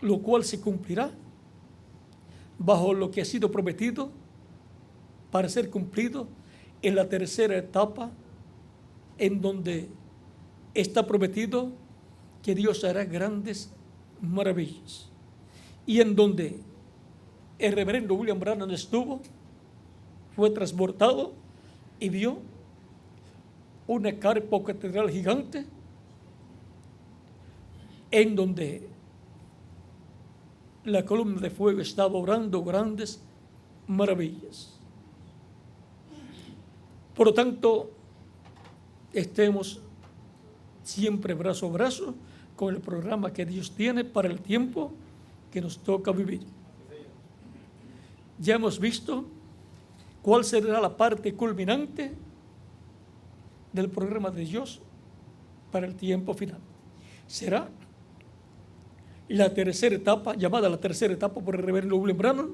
lo cual se cumplirá bajo lo que ha sido prometido para ser cumplido en la tercera etapa, en donde está prometido que Dios hará grandes maravillas, y en donde el reverendo William Branham estuvo, fue transportado y vio una carpa o catedral gigante en donde la columna de fuego estaba obrando grandes maravillas. Por lo tanto, estemos siempre brazo a brazo con el programa que Dios tiene para el tiempo que nos toca vivir. Ya hemos visto cuál será la parte culminante del programa de Dios para el tiempo final. Será la tercera etapa, llamada la tercera etapa por el reverendo William Branham,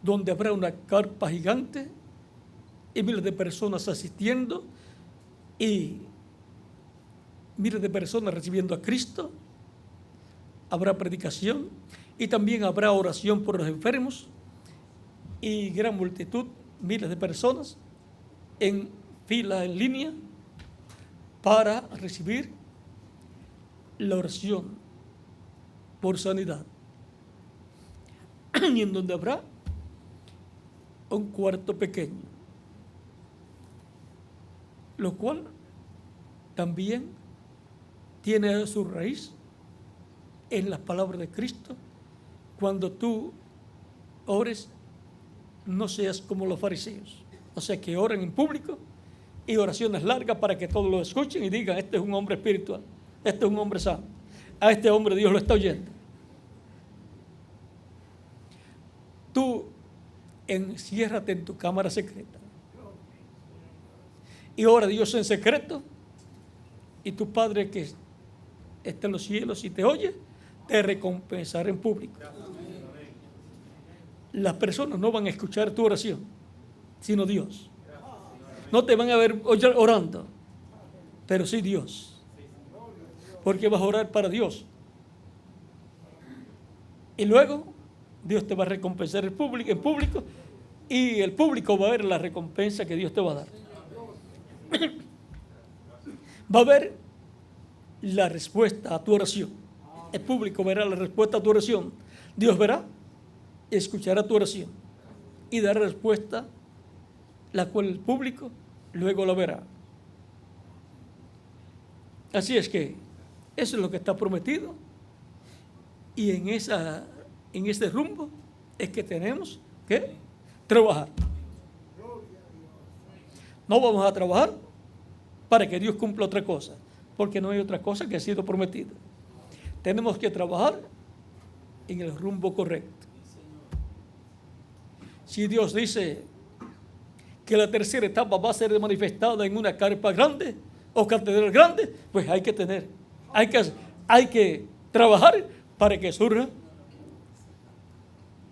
donde habrá una carpa gigante y miles de personas asistiendo y miles de personas recibiendo a Cristo. Habrá predicación y también habrá oración por los enfermos y gran multitud, miles de personas en fila en línea para recibir la oración por sanidad. Y en donde habrá un cuarto pequeño, lo cual también tiene su raíz en las palabras de Cristo. Cuando tú ores, no seas como los fariseos, o sea, que oren en público y oraciones largas para que todos lo escuchen y digan: este es un hombre espiritual, este es un hombre sano, a este hombre Dios lo está oyendo. Tú enciérrate en tu cámara secreta y ora a Dios en secreto, y tu Padre que está en los cielos y te oye, te recompensará en público. Las personas no van a escuchar tu oración, sino Dios. No te van a ver orando, pero sí Dios, porque vas a orar para Dios. Y luego Dios te va a recompensar en público, y el público va a ver la recompensa que Dios te va a dar. Va a ver la respuesta a tu oración. El público verá la respuesta a tu oración. Dios verá, escuchará tu oración y dará respuesta, la cual el público luego la verá. Así es que eso es lo que está prometido. Y en ese rumbo es que tenemos que trabajar. No vamos a trabajar para que Dios cumpla otra cosa, porque no hay otra cosa que ha sido prometida. Tenemos que trabajar en el rumbo correcto. Si Dios dice que la tercera etapa va a ser manifestada en una carpa grande o catedral grande, pues hay que trabajar para que surja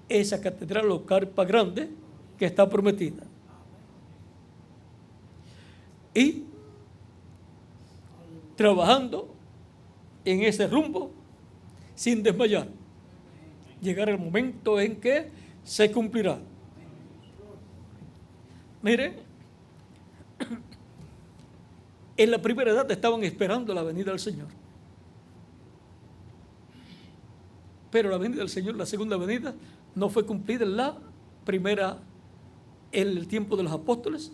esa catedral o carpa grande que está prometida. Y trabajando en ese rumbo sin desmayar, llegar el momento en que se cumplirá. Miren, en la primera edad estaban esperando la venida del Señor. Pero la venida del Señor, la segunda venida, no fue cumplida en la primera, en el tiempo de los apóstoles,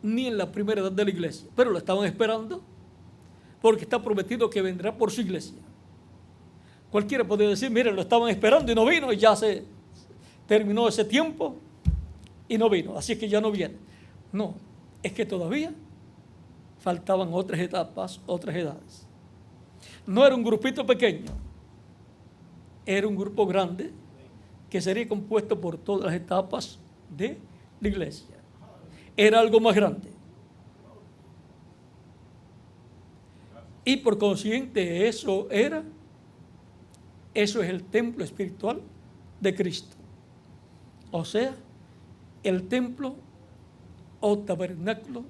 ni en la primera edad de la iglesia. Pero la estaban esperando porque está prometido que vendrá por su iglesia. Cualquiera podría decir, miren, lo estaban esperando y no vino, y ya se terminó ese tiempo y no vino, así es que ya no viene. No, es que todavía faltaban otras etapas, otras edades. No era un grupito pequeño, era un grupo grande que sería compuesto por todas las etapas de la iglesia. Era algo más grande. Y por consiguiente eso es el templo espiritual de Cristo. O sea, el templo o tabernáculo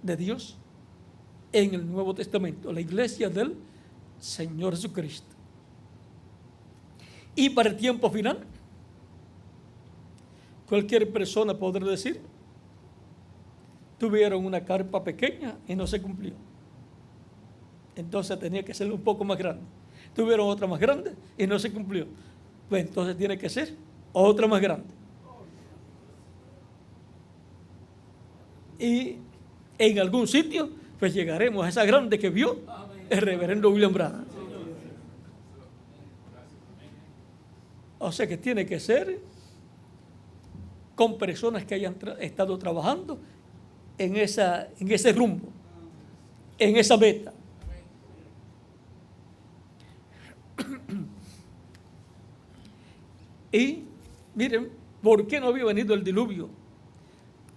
de Dios en el Nuevo Testamento, la iglesia del Señor Jesucristo. Y para el tiempo final, cualquier persona podrá decir, tuvieron una carpa pequeña y no se cumplió. Entonces tenía que ser un poco más grande. Tuvieron otra más grande y no se cumplió. Pues entonces tiene que ser otra más grande. Y en algún sitio, pues llegaremos a esa grande que vio el reverendo William Branham. O sea que tiene que ser con personas que hayan estado trabajando en ese rumbo, en esa meta. Y miren, ¿por qué no había venido el diluvio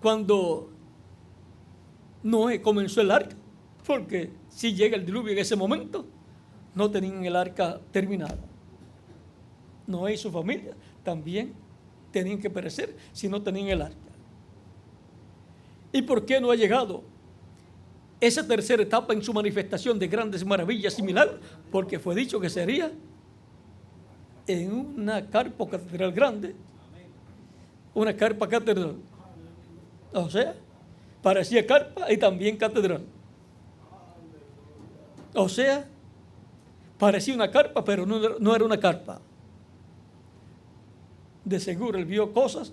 cuando Noé comenzó el arca? Porque si llega el diluvio en ese momento, no tenían el arca terminada. Noé y su familia también tenían que perecer si no tenían el arca. ¿Y por qué no ha llegado esa tercera etapa en su manifestación de grandes maravillas y milagros? Porque fue dicho que sería en una carpa catedral grande, una carpa catedral. O sea, parecía carpa y también catedral. O sea, parecía una carpa, pero no era una carpa. De seguro él vio cosas,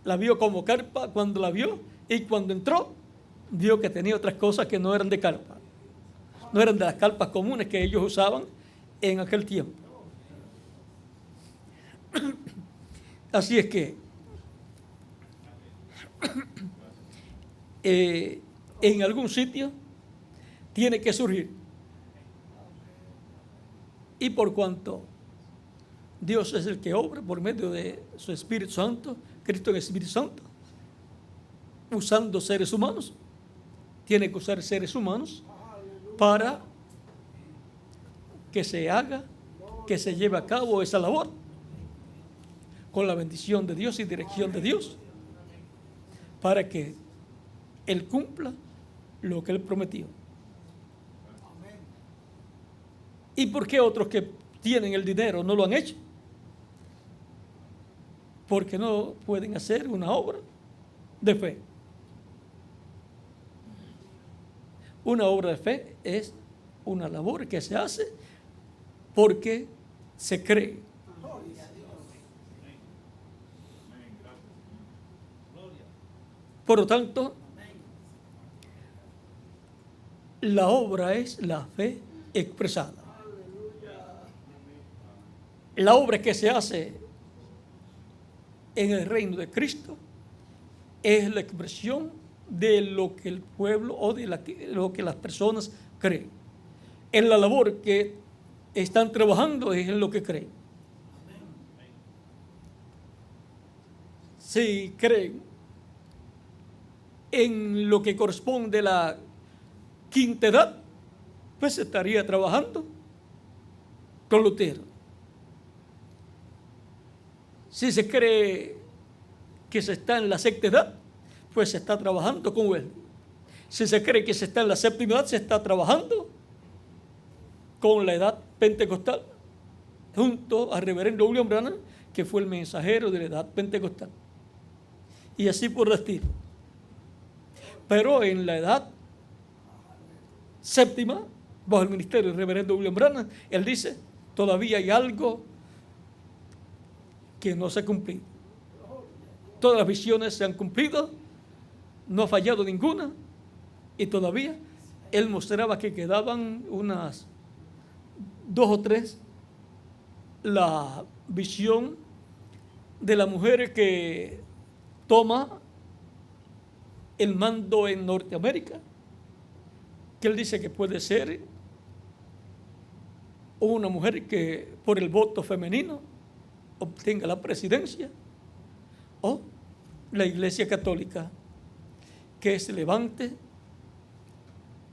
la vio como carpa cuando la vio, y cuando entró, vio que tenía otras cosas que no eran de carpa. No eran de las carpas comunes que ellos usaban en aquel tiempo. Así es que en algún sitio tiene que surgir. Y por cuanto Dios es el que obra por medio de su Espíritu Santo, Cristo en el Espíritu Santo, usando seres humanos, tiene que usar seres humanos para que se haga, que se lleve a cabo esa labor con la bendición de Dios y dirección de Dios, para que Él cumpla lo que Él prometió. ¿Y por qué otros que tienen el dinero no lo han hecho? Porque no pueden hacer una obra de fe. Una obra de fe es una labor que se hace porque se cree. Por lo tanto, La obra es la fe expresada. La obra que se hace en el reino de Cristo es la expresión de lo que el pueblo o de lo que las personas creen. En la labor que están trabajando es en lo que creen. Si creen en lo que corresponde a la quinta edad, pues se estaría trabajando con Lutero. Si se cree que se está en la sexta edad, pues se está trabajando con Wesley. Si se cree que se está en la séptima edad, se está trabajando con la edad pentecostal, junto al reverendo William Branham, que fue el mensajero de la edad pentecostal. Y así por el estilo. Pero en la edad séptima, bajo el ministerio del reverendo William Branham, él dice, todavía hay algo que no se ha cumplido. Todas las visiones se han cumplido, no ha fallado ninguna, y todavía él mostraba que quedaban unas 2 o 3, la visión de la mujer que toma el mando en Norteamérica, que él dice que puede ser una mujer que por el voto femenino obtenga la presidencia, o la Iglesia Católica que se levante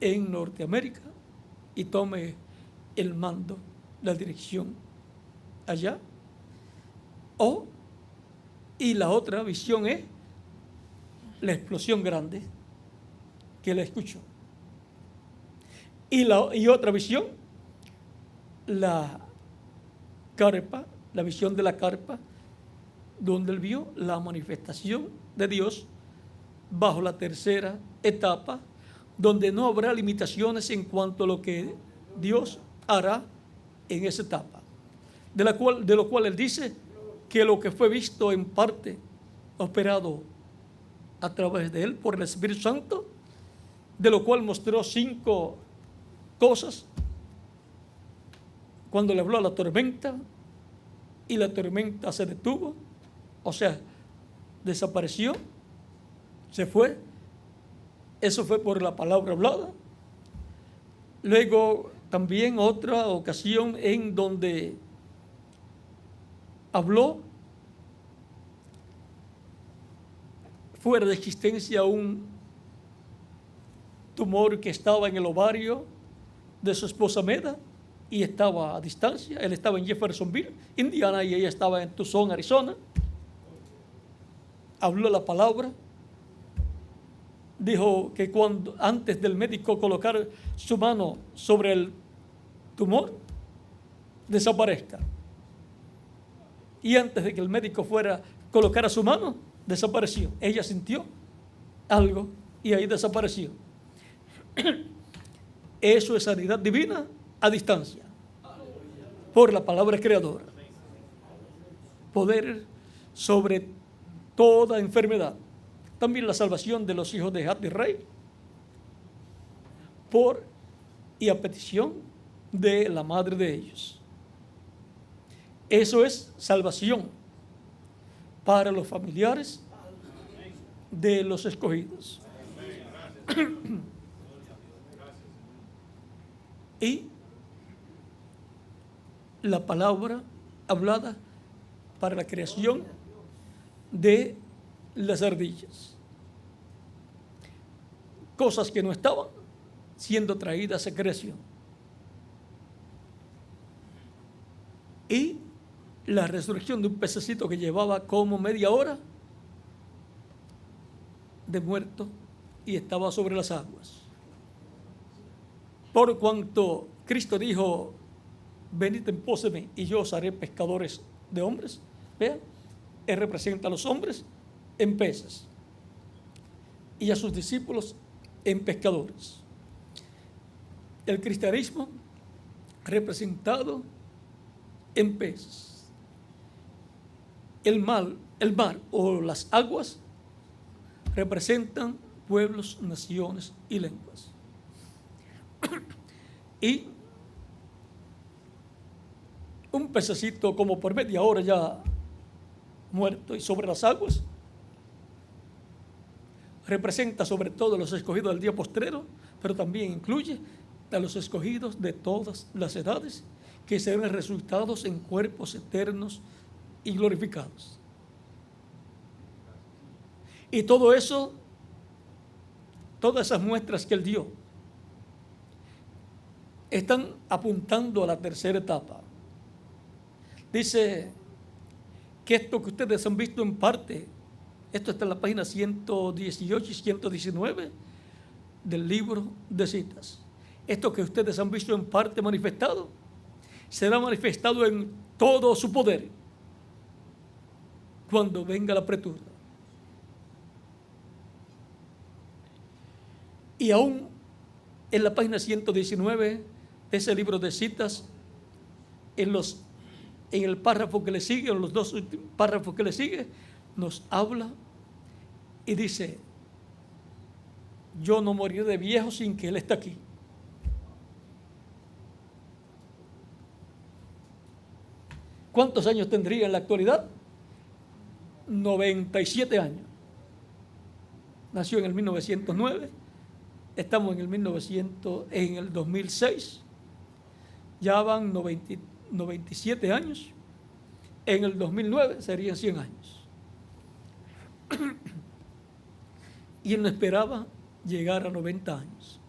en Norteamérica y tome el mando, la dirección allá. Y la otra visión es la explosión grande que él escuchó. Y otra visión, la carpa, la visión de la carpa, donde él vio la manifestación de Dios bajo la tercera etapa, donde no habrá limitaciones en cuanto a lo que Dios hará en esa etapa, de lo cual él dice que lo que fue visto en parte, operado a través de él por el Espíritu Santo, de lo cual mostró 5 cosas cuando le habló a la tormenta, y la tormenta se detuvo, o sea, desapareció, se fue. Eso fue por la palabra hablada. Luego también otra ocasión en donde habló fuera de existencia un tumor que estaba en el ovario de su esposa Meda y estaba a distancia. Él estaba en Jeffersonville, Indiana, y ella estaba en Tucson, Arizona. Habló la palabra. Dijo que antes del médico colocar su mano sobre el tumor, desaparezca. Y antes de que el médico fuera a colocar su mano, desapareció. Ella sintió algo y ahí desapareció. Eso es sanidad divina a distancia, por la palabra creadora. Poder sobre toda enfermedad. También la salvación de los hijos de Hat y Rey, por y a petición de la madre de ellos. Eso es salvación para los familiares de los escogidos. Y la palabra hablada para la creación de las ardillas. Cosas que no estaban siendo traídas a creación. Y la resurrección de un pececito que llevaba como media hora de muerto y estaba sobre las aguas. Por cuanto Cristo dijo, venid en pos de mí y yo os haré pescadores de hombres. Vean, Él representa a los hombres en peces y a sus discípulos en pescadores. El cristianismo representado en peces. El mar o las aguas representan pueblos, naciones y lenguas. y un pececito como por media hora ya muerto y sobre las aguas. Representa sobre todo a los escogidos del día postrero, pero también incluye a los escogidos de todas las edades, que serán resultados en cuerpos eternos y glorificados. Y todo eso, todas esas muestras que él dio, están apuntando a la tercera etapa. Dice que esto que ustedes han visto en parte, esto está en la página 118 y 119 del libro de citas. Esto que ustedes han visto en parte manifestado, será manifestado en todo su poder cuando venga la apretura. Y aún en la página 119 de ese libro de citas, en el párrafo que le sigue, en los dos párrafos que le sigue, nos habla y dice: yo no moriré de viejo sin que Él esté aquí. ¿Cuántos años tendría en la actualidad? 97 años. Nació en el 1909, estamos en el 2006, ya van 97 años. En el 2009 serían 100 años. Y él no esperaba llegar a 90 años.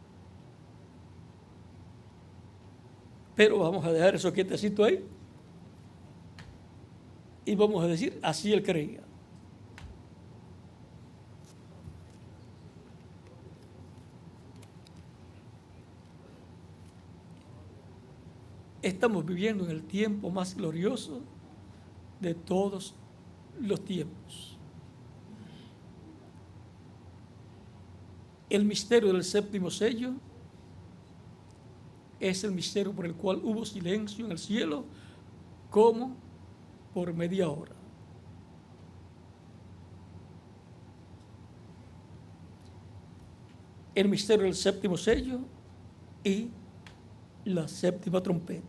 Pero vamos a dejar eso quietecito ahí. Y vamos a decir, así él creía. Estamos viviendo en el tiempo más glorioso de todos los tiempos. El misterio del séptimo sello es el misterio por el cual hubo silencio en el cielo como por media hora. El misterio del séptimo sello y la séptima trompeta.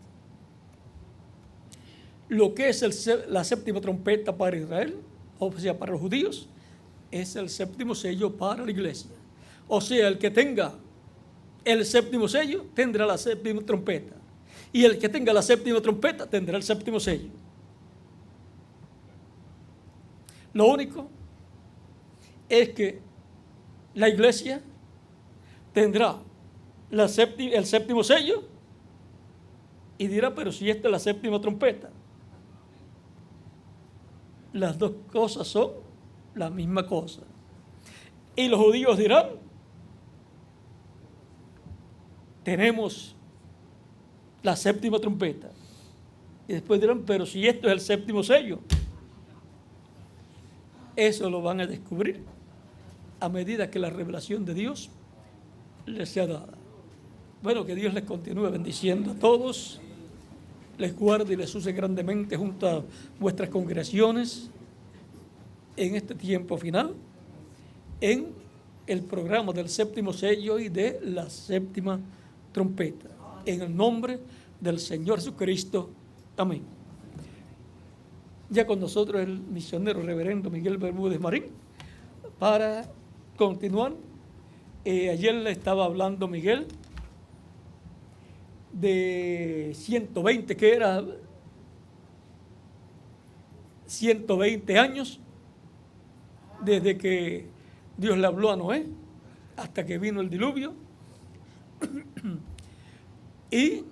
Lo que es la séptima trompeta para Israel, o sea, para los judíos, es el séptimo sello para la iglesia. O sea, el que tenga el séptimo sello tendrá la séptima trompeta. Y el que tenga la séptima trompeta tendrá el séptimo sello. Lo único es que la iglesia tendrá el séptimo sello y dirá, pero si esta es la séptima trompeta. Las dos cosas son la misma cosa. Y los judíos dirán, tenemos la séptima trompeta. Y después dirán, pero si esto es el séptimo sello. Eso lo van a descubrir a medida que la revelación de Dios les sea dada. Bueno, que Dios les continúe bendiciendo a todos, les guarde y les use grandemente junto a vuestras congregaciones en este tiempo final, en el programa del séptimo sello y de la séptima trompeta. En el nombre del Señor Jesucristo. Amén. Ya con nosotros el misionero reverendo Miguel Bermúdez Marín para continuar. Ayer le estaba hablando Miguel de 120, que era 120 años desde que Dios le habló a Noé hasta que vino el diluvio. Y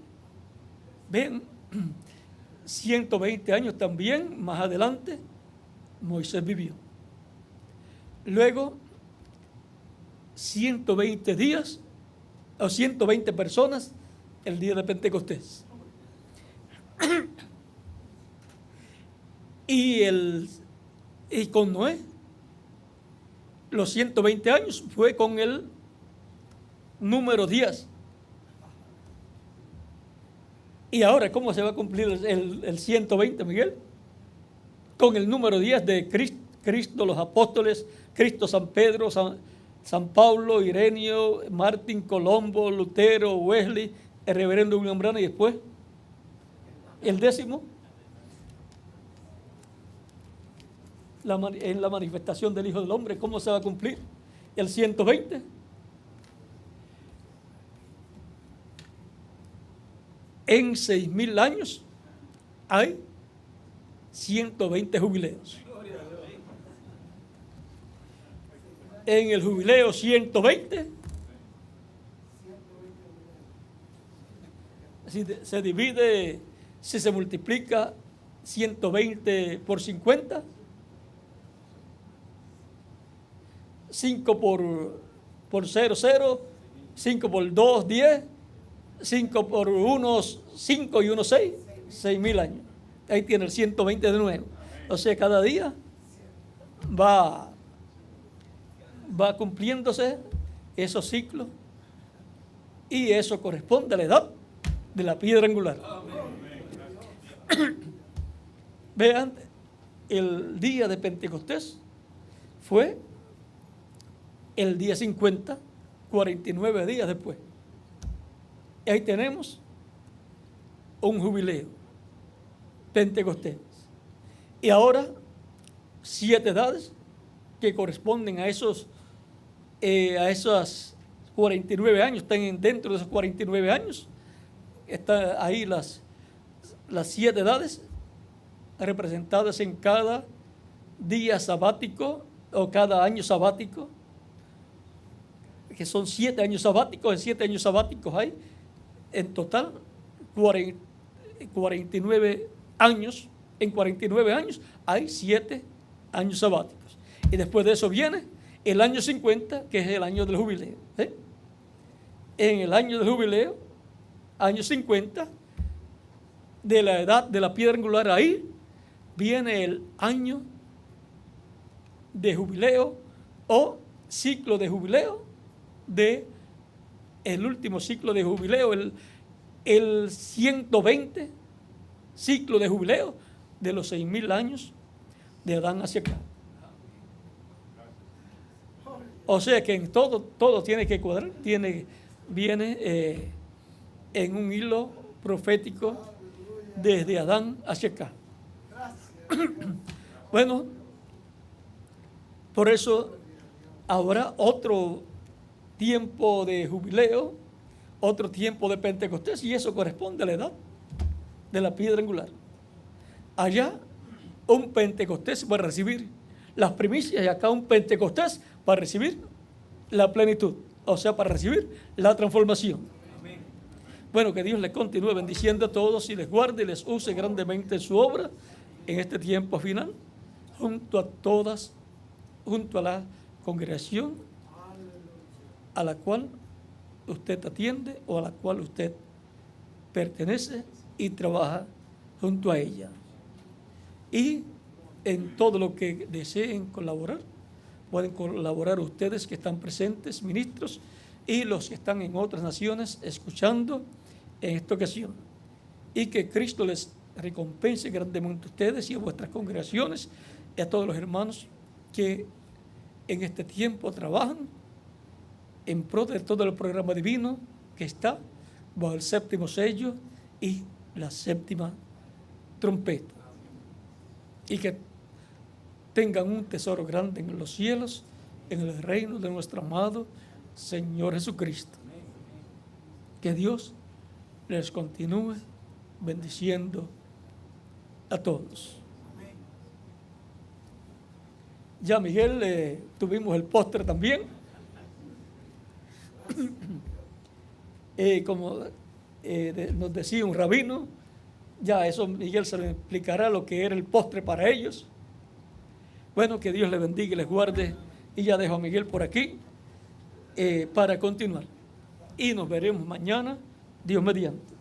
ven, 120 años también más adelante Moisés vivió. Luego 120 días o 120 personas el día de Pentecostés. Y con Noé los 120 años fue con el número 10. Y ahora, ¿cómo se va a cumplir el 120, Miguel? Con el número 10 de Cristo, los apóstoles, Cristo, San Pedro, San Pablo, Ireneo, Martín, Colombo, Lutero, Wesley, el reverendo William Branham, y después el 10º, en la manifestación del Hijo del Hombre. ¿Cómo se va a cumplir? El 120. En 6,000 años hay 120 jubileos. En el jubileo 120 si se divide, si se multiplica 120 por 50, 5 por 0, 0, 5 por 2, 10, 5 por 1, 5 y 1, 6, 6,000 años. Ahí tiene el 120 de nuevo. O sea, cada día va cumpliéndose esos ciclos, y eso corresponde a la edad de la piedra angular. Vean, el día de Pentecostés fue el día 50, 49 días después. Y ahí tenemos un jubileo, Pentecostés. Y ahora 7 edades que corresponden a esos 49 años, están dentro de esos 49 años. Están ahí las 7 edades representadas en cada día sabático o cada año sabático, que son 7 años sabáticos. En 7 años sabáticos hay en total 49 años. En 49 años hay 7 años sabáticos. Y después de eso viene el año 50, que es el año del jubileo. En el año del jubileo, año 50, de la edad de la piedra angular, ahí viene el año de jubileo o ciclo de jubileo, el último ciclo de jubileo, el 120 ciclo de jubileo de los 6,000 años de Adán hacia acá. O sea que en todo tiene que cuadrar, viene en un hilo profético desde Adán hacia acá. Bueno, por eso habrá otro tiempo de jubileo, otro tiempo de Pentecostés, y eso corresponde a la edad de la piedra angular. Allá un Pentecostés para recibir las primicias, y acá un Pentecostés para recibir la plenitud, o sea, para recibir la transformación. Amén. Bueno, que Dios les continúe bendiciendo a todos y les guarde y les use grandemente en su obra en este tiempo final, junto a la congregación a la cual usted atiende o a la cual usted pertenece y trabaja junto a ella. Y en todo lo que deseen colaborar, pueden colaborar ustedes que están presentes, ministros, y los que están en otras naciones escuchando en esta ocasión. Y que Cristo les recompense grandemente a ustedes y a vuestras congregaciones y a todos los hermanos que en este tiempo trabajan en pro de todo el programa divino que está bajo el 7º sello y la 7ª trompeta. Y que tengan un tesoro grande en los cielos, en el reino de nuestro amado Señor Jesucristo. Que Dios les continúe bendiciendo a todos. Ya, Miguel, tuvimos el postre también. Como nos decía un rabino, ya eso Miguel se le explicará lo que era el postre para ellos. Bueno, que Dios les bendiga y les guarde, y ya dejo a Miguel por aquí para continuar. Y nos veremos mañana, Dios mediante.